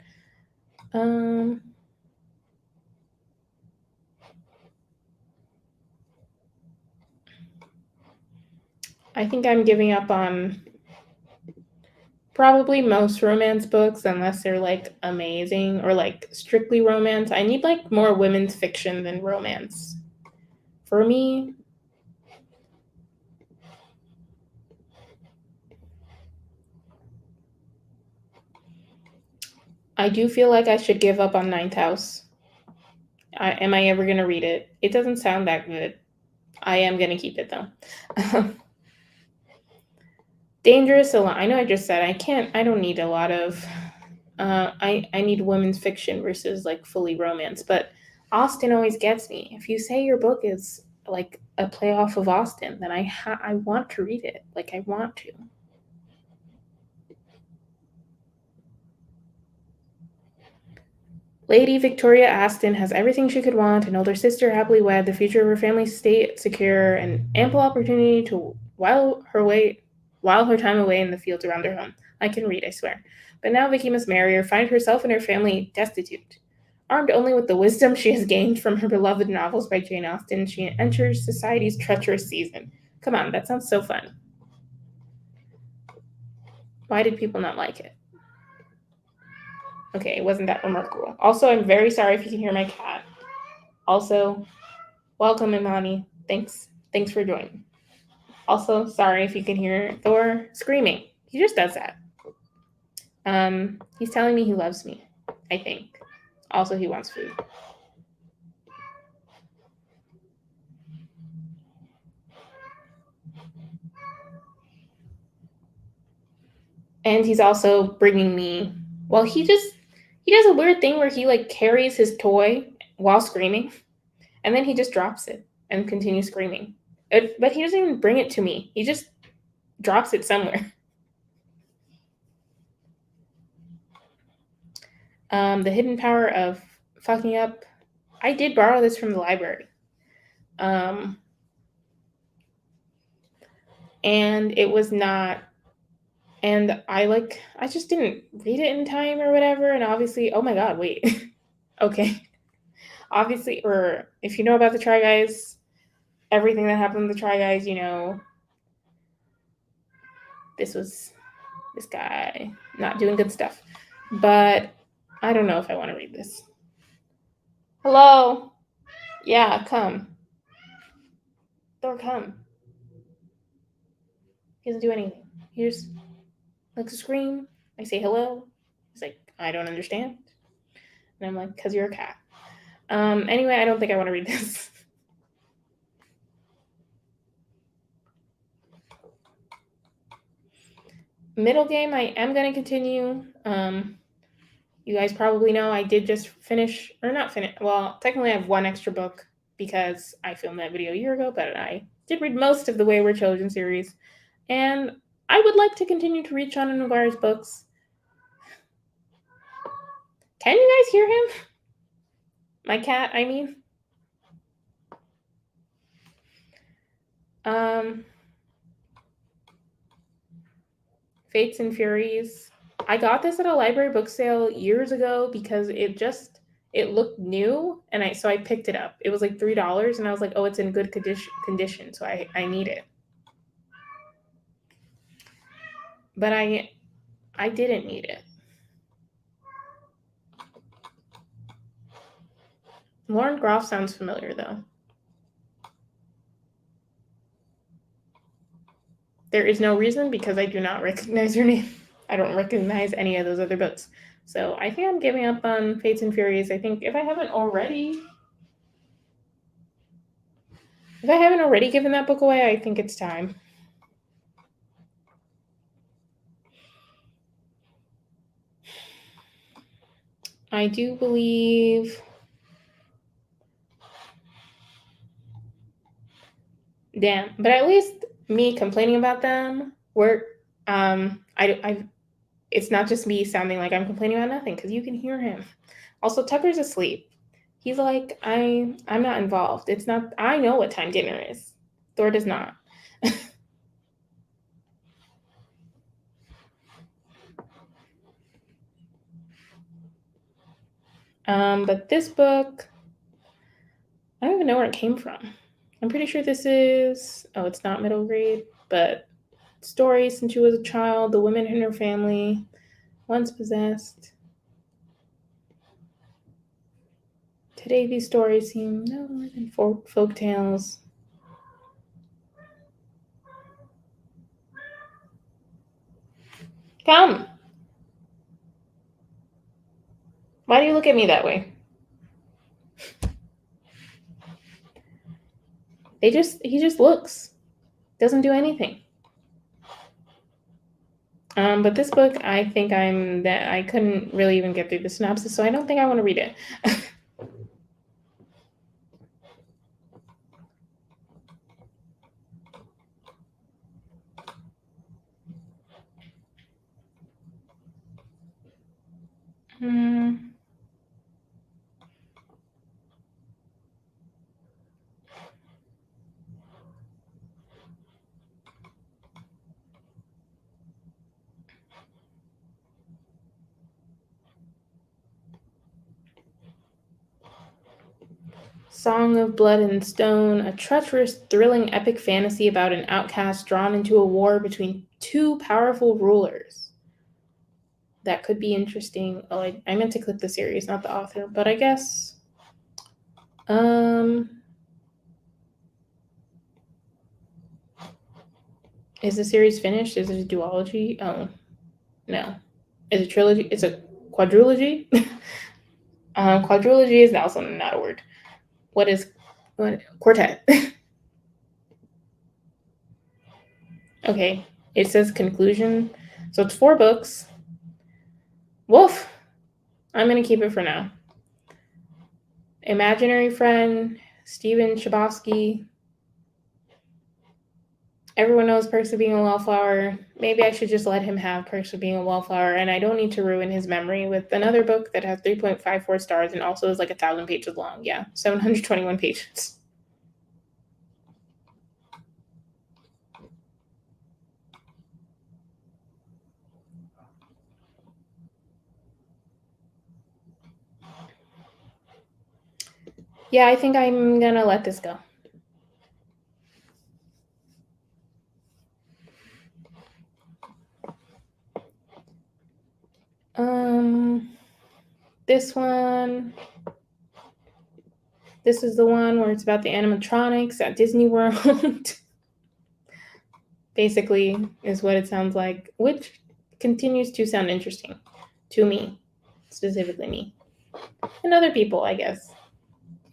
I think I'm giving up on probably most romance books unless they're like amazing or like strictly romance. I need like more women's fiction than romance. For me, I do feel like I should give up on Ninth House. Am I ever going to read it? It doesn't sound that good. I am going to keep it though. Dangerous Alliance. I know I just said I don't need a lot of. I need women's fiction versus like fully romance. But Austen always gets me. If you say your book is like a playoff of Austen, then I want to read it. Like I want to. Lady Victoria Aston has everything she could want: an older sister happily wed, the future of her family state secure, and ample opportunity to while her time away in the fields around her home. I can read, I swear. But now Vicky must marry or find herself and her family destitute. Armed only with the wisdom she has gained from her beloved novels by Jane Austen, she enters society's treacherous season. Come on, that sounds so fun. Why did people not like it? Okay, it wasn't that remarkable. Also, I'm very sorry if you can hear my cat. Also, welcome, Imani. Thanks for joining. Also, sorry if you can hear Thor screaming. He just does that. He's telling me he loves me, I think. Also, he wants food. And he's also bringing me. Well, he does a weird thing where he like carries his toy while screaming, and then he just drops it and continues screaming. But he doesn't even bring it to me. He just drops it somewhere. The Hidden Power of Fucking Up. I did borrow this from the library. And it was not, and I just didn't read it in time or whatever. And obviously, oh my God, wait. Okay. Obviously, or if you know about the Try Guys, everything that happened with the Try Guys, this was this guy not doing good stuff. But I don't know if I want to read this. Hello? Yeah, come. Thor, come. He doesn't do anything. He just likes to scream. I say hello. He's like, I don't understand. And I'm like, because you're a cat. Anyway, I don't think I want to read this. Middle game, I am going to continue. You guys probably know I did just finish, or not finish. Well, technically, I have one extra book because I filmed that video a year ago, but I did read most of the Wayward Children series. And I would like to continue to read Sean Navarre's books. Can you guys hear him? My cat, I mean. Fates and Furies. I got this at a library book sale years ago because it looked new, and I picked it up. It was like $3, and I was like, oh, it's in good condition, so I need it. But I didn't need it. Lauren Groff sounds familiar though. There is no reason because I do not recognize her name. I don't recognize any of those other books. So I think I'm giving up on Fates and Furies. I think if I haven't already given that book away, I think it's time. I do believe. Damn, but at least me complaining about them, it's not just me sounding like I'm complaining about nothing because you can hear him. Also, Tucker's asleep. He's like, I'm not involved. It's not. I know what time dinner is. Thor does not. But this book, I don't even know where it came from. I'm pretty sure this is. Oh, it's not middle grade, but stories since she was a child. The women in her family, once possessed. Today, these stories seem no more than folk tales. Come. Why do you look at me that way? He just looks. Doesn't do anything. But this book, I think I couldn't really even get through the synopsis, so I don't think I want to read it. Song of Blood and Stone, a treacherous, thrilling epic fantasy about an outcast drawn into a war between two powerful rulers. That could be interesting. Oh, I meant to click the series, not the author, but I guess. Is the series finished? Is it a duology? Oh, no. Is it a trilogy? It's a quadrilogy? Quadrilogy is also not a word. What? Quartet? Okay, it says conclusion. So it's 4 books. Woof! I'm going to keep it for now. Imaginary Friend, Stephen Chbosky. Everyone knows Perks of Being a Wallflower. Maybe I should just let him have Perks of Being a Wallflower, and I don't need to ruin his memory with another book that has 3.54 stars and also is like 1,000 pages long. Yeah, 721 pages. Yeah, I think I'm gonna let this go. This one. This is the one where it's about the animatronics at Disney World. Basically, is what it sounds like, which continues to sound interesting to me, specifically me, and other people, I guess.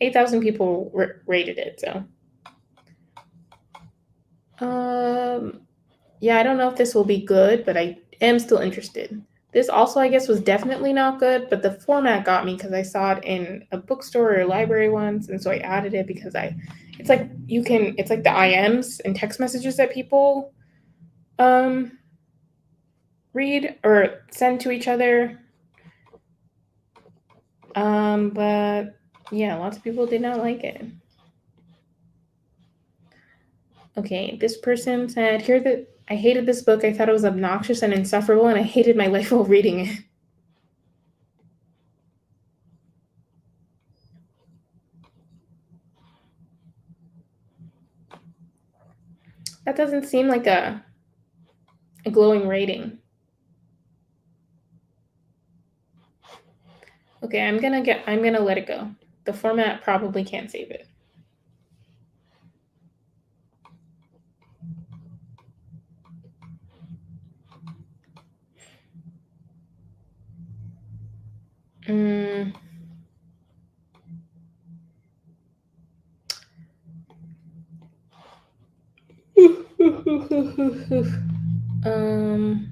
8,000 people rated it, so. Yeah, I don't know if this will be good, but I am still interested. This also, I guess, was definitely not good, but the format got me because I saw it in a bookstore or a library once, and so I added it because it's like the IMs and text messages that people read or send to each other. But yeah, lots of people did not like it. Okay, this person said, "Here that I hated this book. I thought it was obnoxious and insufferable, and I hated my life while reading it." That doesn't seem like a glowing rating. Okay, I'm gonna let it go. The format probably can't save it. um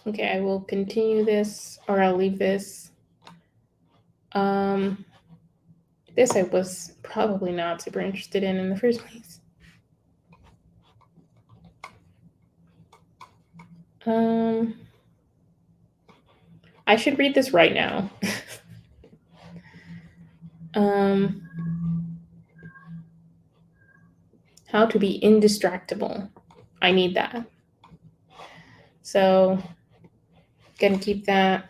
Okay, I will continue this or I'll leave this. This I was probably not super interested in the first place. I should read this right now. How to be indistractable. I need that. So, gonna keep that.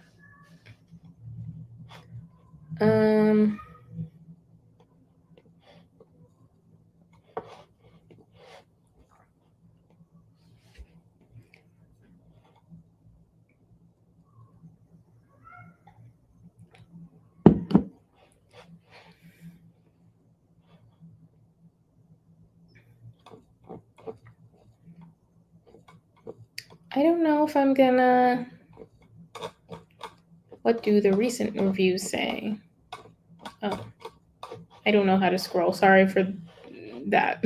I don't know if I'm gonna... What do the recent reviews say? Oh, I don't know how to scroll. Sorry for that.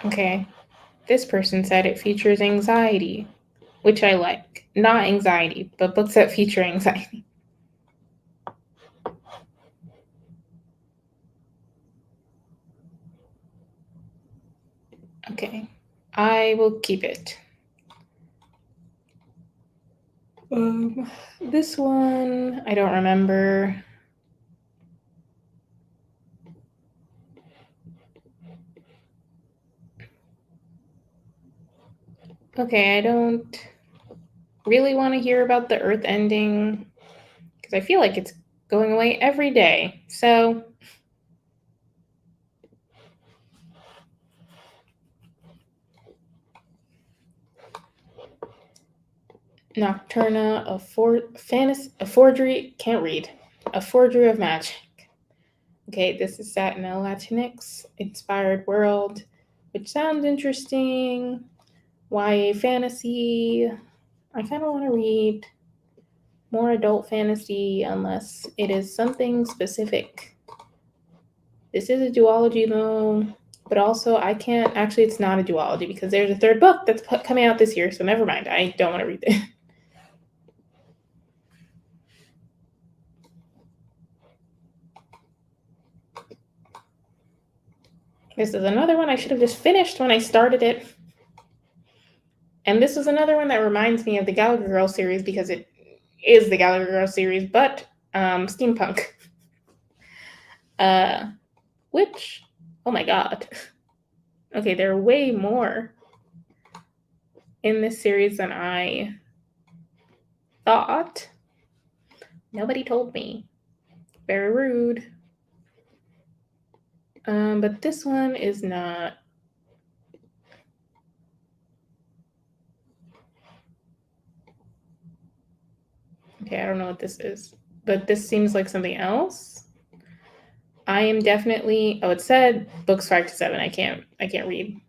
Okay. This person said it features anxiety, which I like. Not anxiety, but books that feature anxiety. Okay. I will keep it. This one, I don't remember. Okay, I don't really want to hear about the Earth ending because I feel like it's going away every day. So, Nocturna, a forgery, can't read. A forgery of magic. Okay, this is set in a Latinx inspired world, which sounds interesting. YA fantasy. I kind of want to read more adult fantasy unless it is something specific. This is a duology though, but also I can't, actually it's not a duology because there's a third book that's coming out this year, so never mind. I don't want to read it. This is another one I should have just finished when I started it. And this is another one that reminds me of the Gallagher Girl series because it is the Gallagher Girl series, but steampunk. Which, oh my god. Okay, there are way more in this series than I thought. Nobody told me. Very rude. But this one is not. Okay, I don't know what this is, but this seems like something else. I am definitely. Oh, it said books 5 to 7. I can't read.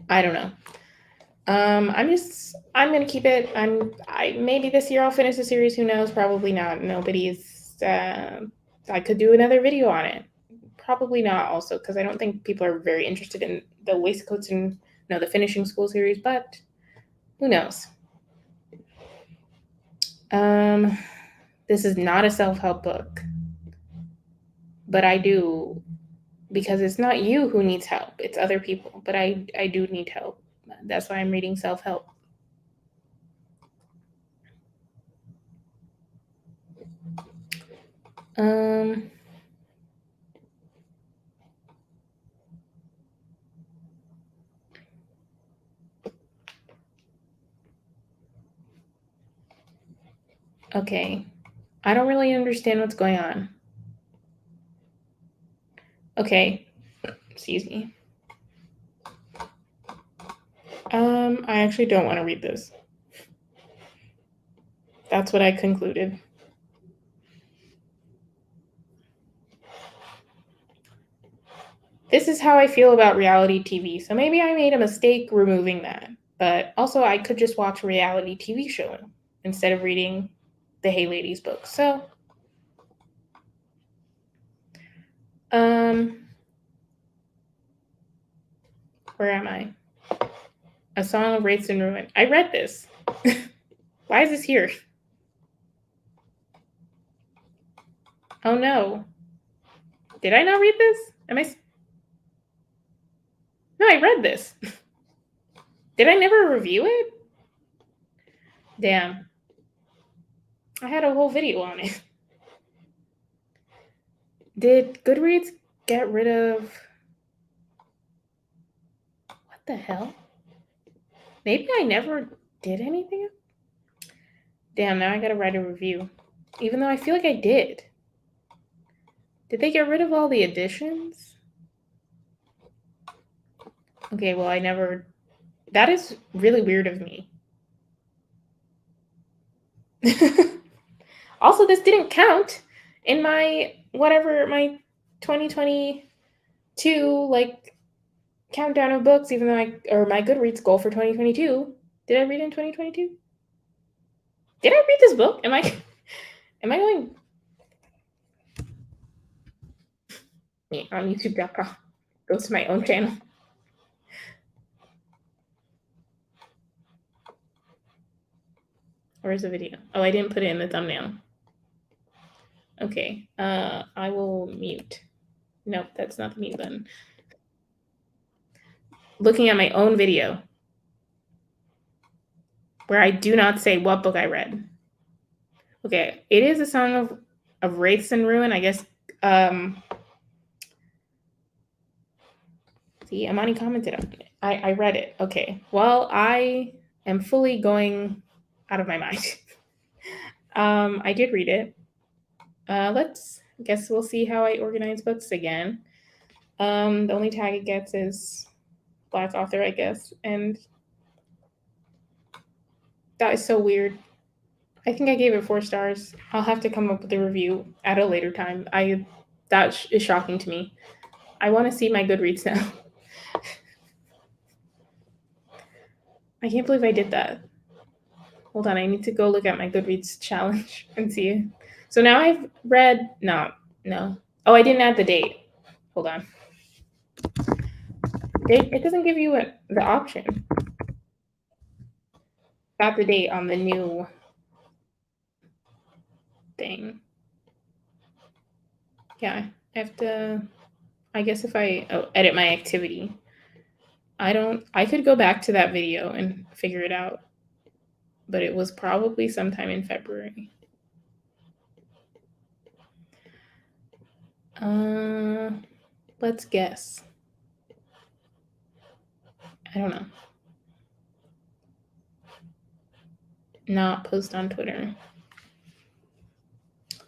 I don't know. I'm gonna keep it. Maybe this year I'll finish the series. Who knows? Probably not. Nobody's. I could do another video on it. Probably not. Also, because I don't think people are very interested in the waistcoats and the finishing school series. But who knows? This is not a self-help book, but I do, because it's not you who needs help. It's other people. But I do need help. That's why I'm reading self-help. Okay. I don't really understand what's going on. Okay. Excuse me. I actually don't want to read this. That's what I concluded. This is how I feel about reality TV. So maybe I made a mistake removing that. But also I could just watch a reality TV show instead of reading the Hey Ladies book. So where am I? A Song of Wraiths and Ruin. I read this. Why is this here? Oh no. Did I not read this? No, I read this. Did I never review it? Damn. I had a whole video on it. Did Goodreads get rid of... What the hell? Maybe I never did anything? Damn, now I gotta write a review. Even though I feel like I did. Did they get rid of all the editions? Okay, well, I never That is really weird of me. Also, this didn't count in my my 2022 like countdown of books, even though my Goodreads goal for 2022. Did I read in 2022? Did I read this book? Am I going on YouTube.com? Go to my own channel. Where's the video? Oh, I didn't put it in the thumbnail. Okay. I will mute. Nope, that's not the mute button. Looking at my own video where I do not say what book I read. Okay, it is a song of Wraiths and Ruin, I guess. See, Amani commented on it. I read it. Okay. Well, I am fully going out of my mind. I did read it. Guess we'll see how I organize books again. The only tag it gets is Black author, I guess. And that is so weird. I think I gave it 4 stars. I'll have to come up with a review at a later time. That is shocking to me. I want to see my Goodreads now. I can't believe I did that. Hold on, I need to go look at my Goodreads challenge and see. So now I've read no. Oh, I didn't add the date. Hold on. It doesn't give you the option. Got the date on the new thing. Yeah, I have to. I guess if I edit my activity, I could go back to that video and figure it out. But it was probably sometime in February. Let's guess. I don't know. Not post on Twitter.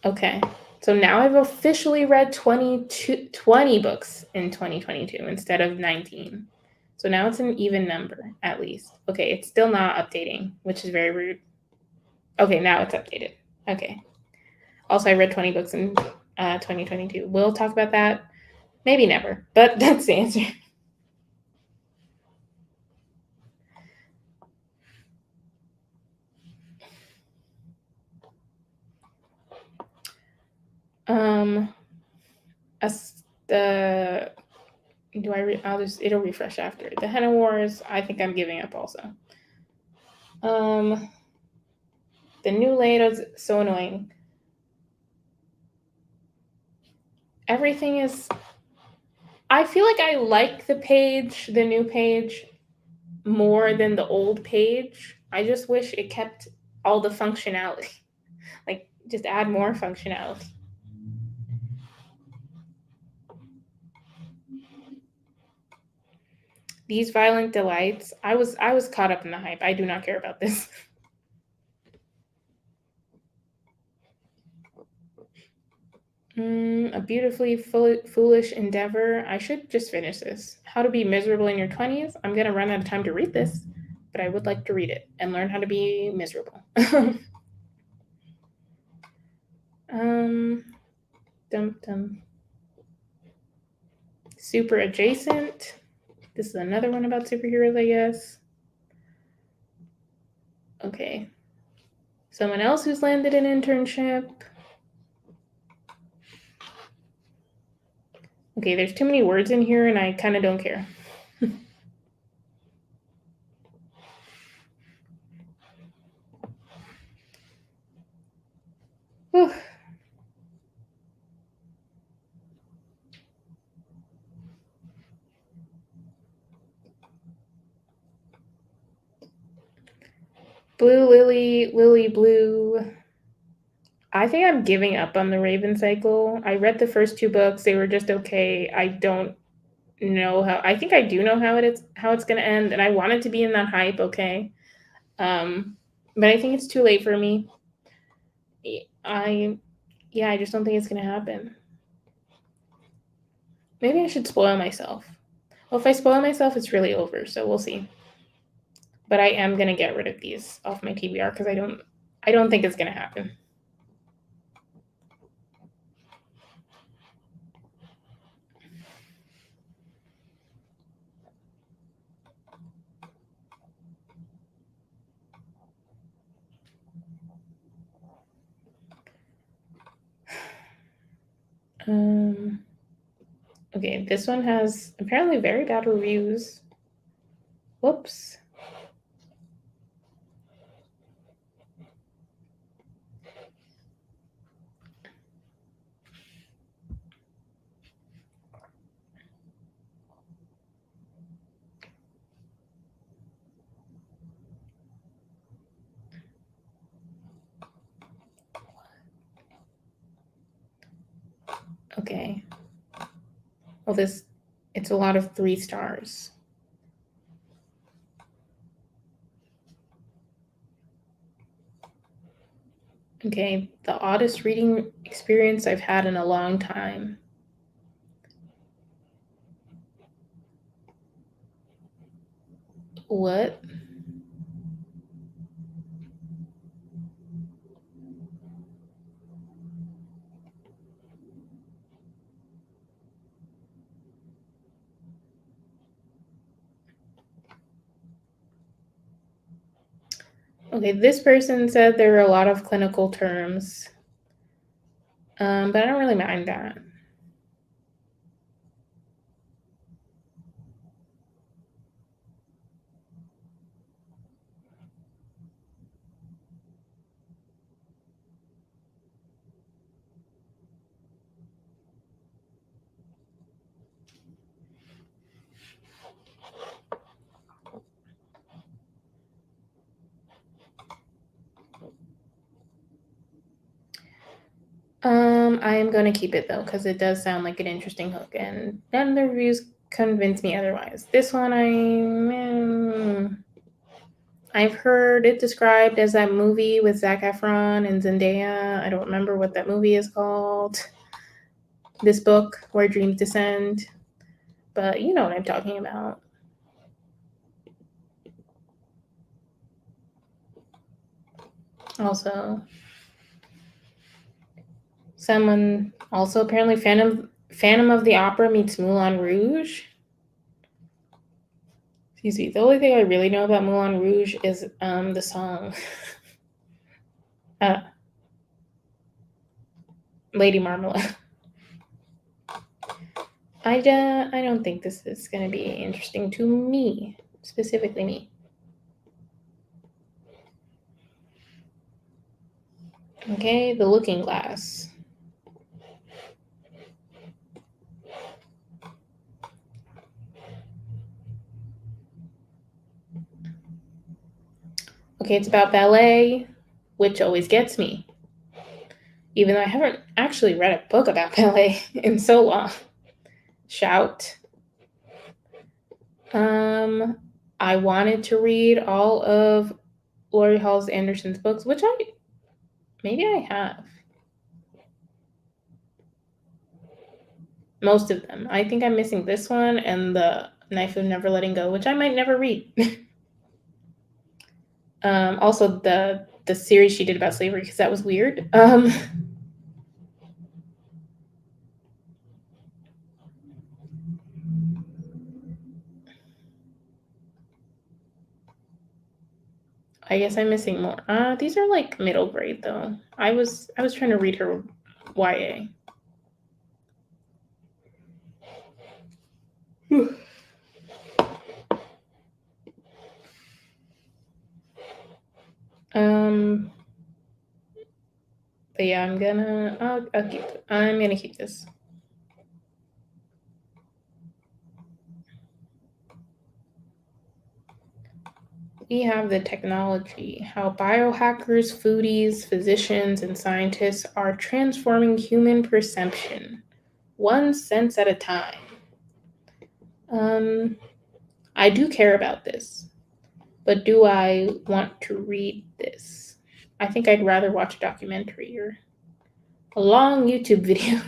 Okay. So now I've officially read 20 books in 2022 instead of 19. So now it's an even number, at least. Okay, it's still not updating, which is very rude. Okay, now it's updated. Okay. Also, I read 20 books in 2022. We'll talk about that. Maybe never, but that's the answer. It'll refresh after. The Henna Wars, I think I'm giving up also. The new layout is so annoying. Everything is. I feel like I like the new page, more than the old page. I just wish it kept all the functionality. Like, just add more functionality. These Violent Delights. I was caught up in the hype. I do not care about this. A beautifully foolish endeavor. I should just finish this. How to be miserable in your 20s. I'm gonna run out of time to read this, but I would like to read it and learn how to be miserable. Super adjacent. This is another one about superheroes, I guess. Okay. Someone else who's landed an internship. Okay, there's too many words in here and I kind of don't care. Blue Lily Blue. I think I'm giving up on the Raven cycle. I read the first 2 books. They were just okay. I don't know how. I think I do know how it's going to end, and I want it to be in that hype, okay? But I think it's too late for me. I just don't think it's going to happen. Maybe I should spoil myself. Well, if I spoil myself, it's really over, so we'll see. But I am gonna get rid of these off my TBR because I don't think it's gonna happen. Okay, this one has apparently very bad reviews. Whoops. Okay. Well, it's a lot of 3 stars. Okay, the oddest reading experience I've had in a long time. What? Okay, this person said there were a lot of clinical terms, but I don't really mind that. I am gonna keep it though because it does sound like an interesting hook, and none of the reviews convince me otherwise. This one, I've heard it described as that movie with Zac Efron and Zendaya. I don't remember what that movie is called. This book, Where Dreams Descend, but you know what I'm talking about. Also, someone also apparently Phantom of the Opera meets Moulin Rouge. Excuse me. The only thing I really know about Moulin Rouge is the song uh, Lady Marmalade. I don't think this is going to be interesting to me, specifically me. Okay, The Looking Glass. Okay, it's about ballet, which always gets me, even though I haven't actually read a book about ballet in so long. Shout. I wanted to read all of Lori Halls Anderson's books, which maybe I have. Most of them. I think I'm missing this one and The Knife of Never Letting Go, which I might never read. Also the series she did about slavery because that was weird. I guess I'm missing more. These are like middle grade though. I was trying to read her YA. um, but yeah, I'm gonna keep this. We have the technology, how biohackers, foodies, physicians, and scientists are transforming human perception, one sense at a time. I do care about this, but do I want to read this? I think I'd rather watch a documentary or a long YouTube video.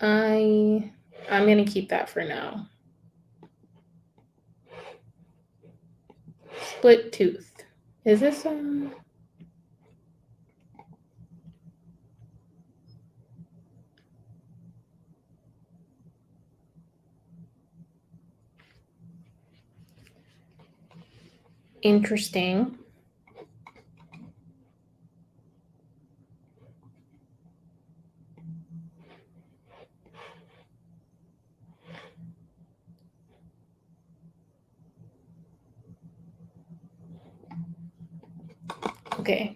I'm gonna keep that for now. Split tooth. Is this interesting? Okay.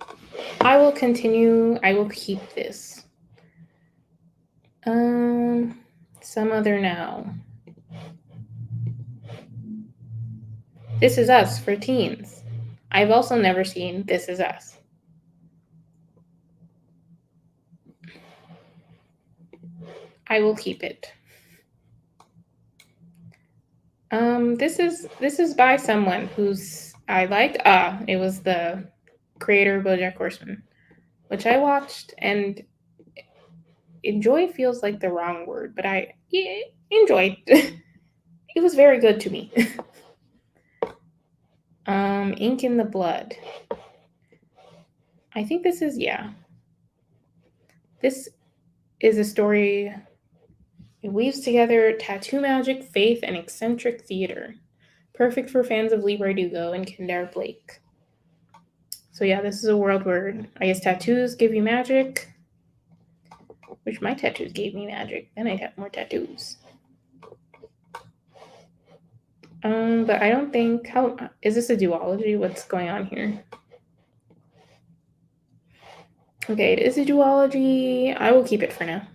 I will continue. I will keep this. Some other now. This Is Us for teens. I've also never seen This Is Us. I will keep it. This is by someone who's I liked. It was the creator of BoJack Horseman, which I watched, and enjoy feels like the wrong word, but I enjoyed. It was very good to me. Ink in the Blood. I think this is This is a story. It weaves together tattoo magic, faith, and eccentric theater. Perfect for fans of Lee Bardugo and Kendare Blake. So yeah, this is a world where I guess tattoos give you magic. Which my tattoos gave me magic. Then I'd have more tattoos. But I don't think how is this a duology? What's going on here? Okay, it is a duology. I will keep it for now.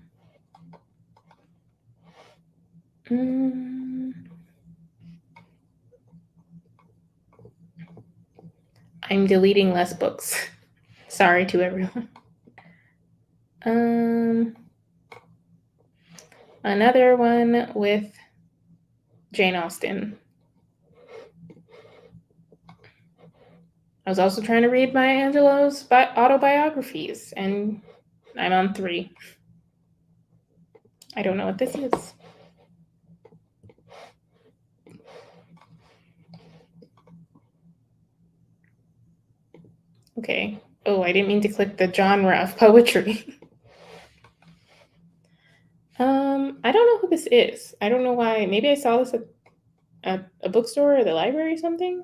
I'm deleting less books. Sorry to everyone. Another one with Jane Austen. I was also trying to read Maya Angelou's autobiographies, and I'm on 3. I don't know what this is. Okay. Oh, I didn't mean to click the genre of poetry. I don't know who this is. I don't know why. Maybe I saw this at a bookstore or the library or something.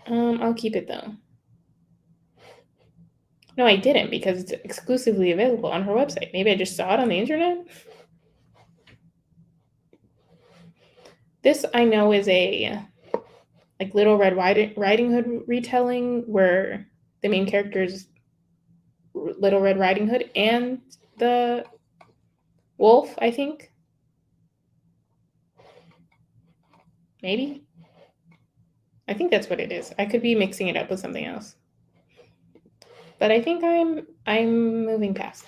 I'll keep it though. No, I didn't because it's exclusively available on her website. Maybe I just saw it on the internet. This I know is a like Little Red Riding Hood retelling where the main character is Little Red Riding Hood and the wolf, I think. Maybe. I think that's what it is. I could be mixing it up with something else. But I think I'm moving past.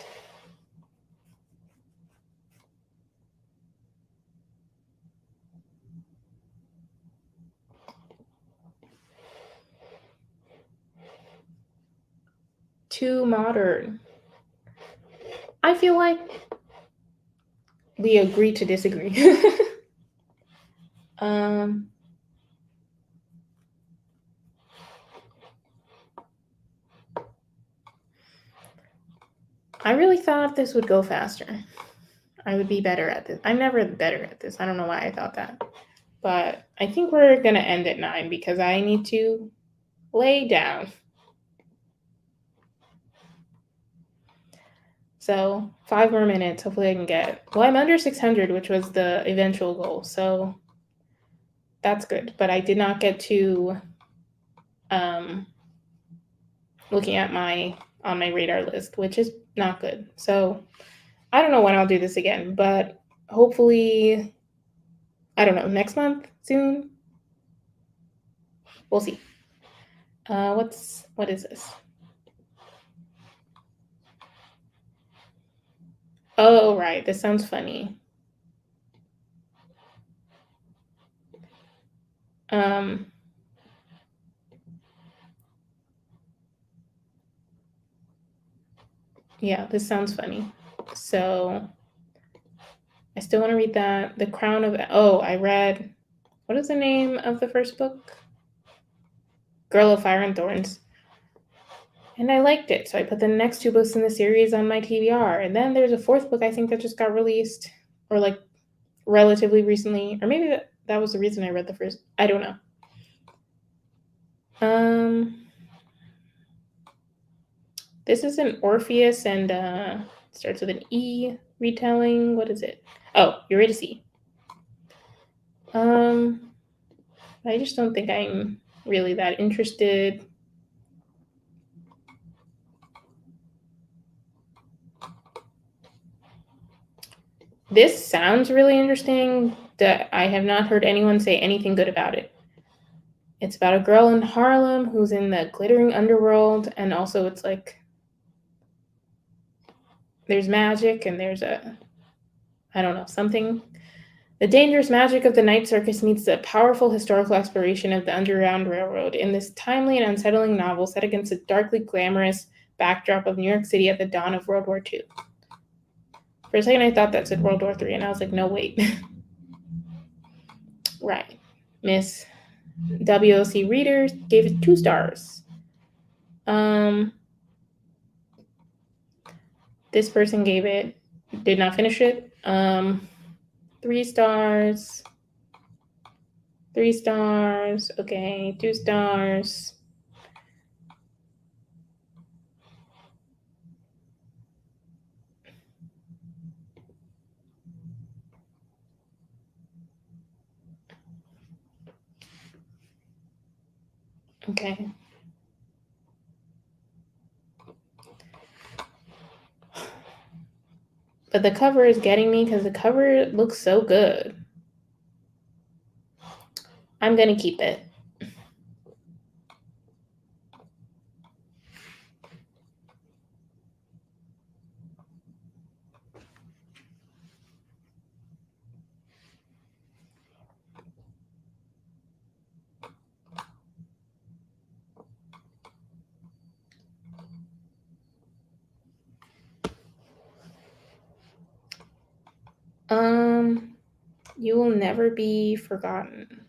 Too modern. I feel like we agree to disagree. I really thought this would go faster. I would be better at this. I'm never better at this. I don't know why I thought that. But I think we're going to end at 9 because I need to lay down. So 5 more minutes. Hopefully I can get. Well, I'm under 600, which was the eventual goal. So that's good. But I did not get to looking at on my radar list, which is not good. So I don't know when I'll do this again, but hopefully, I don't know, next month, soon. We'll see. What is this? Oh, right. This sounds funny. Yeah, this sounds funny. So I still want to read that. The Crown of... I read... What is the name of the first book? Girl of Fire and Thorns. And I liked it. So I put the next 2 books in the series on my TBR. And then there's a 4th book I think that just got released. Or like relatively recently. Or maybe that was the reason I read the first. I don't know. This is an Orpheus and starts with an E retelling. What is it? Oh, Eurydice. I just don't think I'm really that interested. This sounds really interesting. That I have not heard anyone say anything good about it. It's about a girl in Harlem who's in the glittering underworld, and also it's like there's magic and there's something. The dangerous magic of the night circus meets the powerful historical exploration of the Underground Railroad in this timely and unsettling novel set against a darkly glamorous backdrop of New York City at the dawn of World War II. For a second, I thought that said World War III, and I was like, no, wait. Right. Miss WOC Readers gave it 2 stars. This person did not finish it. 3 stars. 3 stars. Okay, 2 stars. Okay. But the cover is getting me because the cover looks so good. I'm going to keep it. You Will Never Be Forgotten.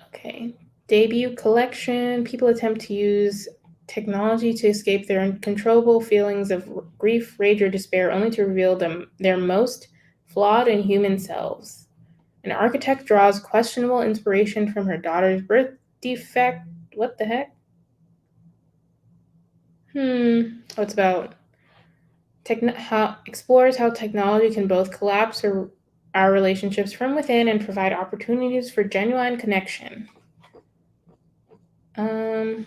Okay. Debut collection. People attempt to use technology to escape their uncontrollable feelings of grief, rage, or despair, only to reveal their most flawed and human selves. An architect draws questionable inspiration from her daughter's birth defect. What the heck? It's about explores how technology can both collapse our relationships from within and provide opportunities for genuine connection. I'm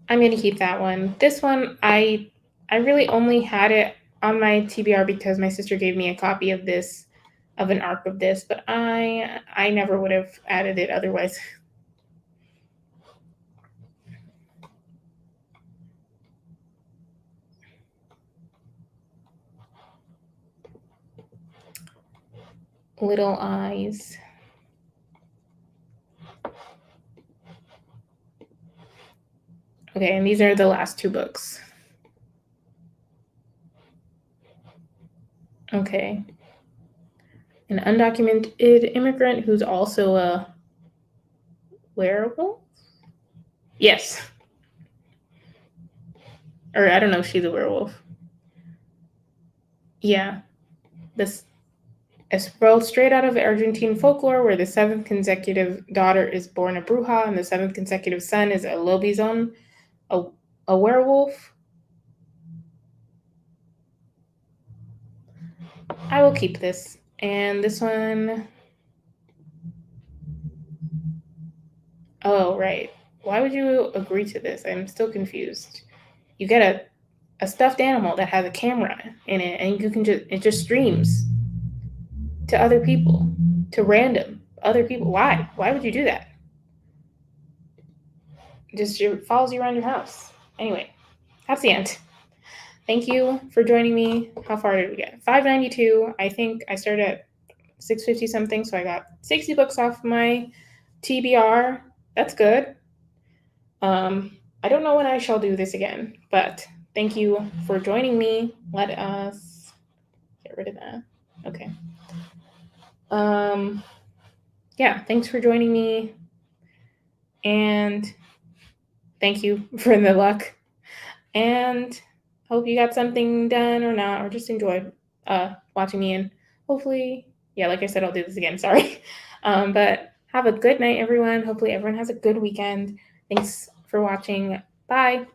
gonna keep that one. This one, I really only had it on my TBR because my sister gave me a copy of an arc of this, but I never would have added it otherwise. Little Eyes. Okay, and these are the last 2 books. Okay. An undocumented immigrant who's also a werewolf? Yes. Or I don't know if she's a werewolf. Yeah. This is rolled straight out of Argentine folklore where the 7th consecutive daughter is born a bruja and the 7th consecutive son is a lobizon, a werewolf. I will keep this. And this one... Oh, right. Why would you agree to this? I'm still confused. You get a stuffed animal that has a camera in it, and it just streams to other people, to random other people. Why? Why would you do that? Just follows you around your house. Anyway, that's the end. Thank you for joining me. How far did we get? 592. I think I started at 650 something, so I got 60 books off my TBR. That's good. I don't know when I shall do this again, but thank you for joining me. Let us get rid of that. Okay. Yeah, thanks for joining me. And thank you for the luck. And hope you got something done or not, or just enjoyed watching me. And hopefully, yeah, like I said, I'll do this again. Sorry. But have a good night, everyone. Hopefully, everyone has a good weekend. Thanks for watching. Bye.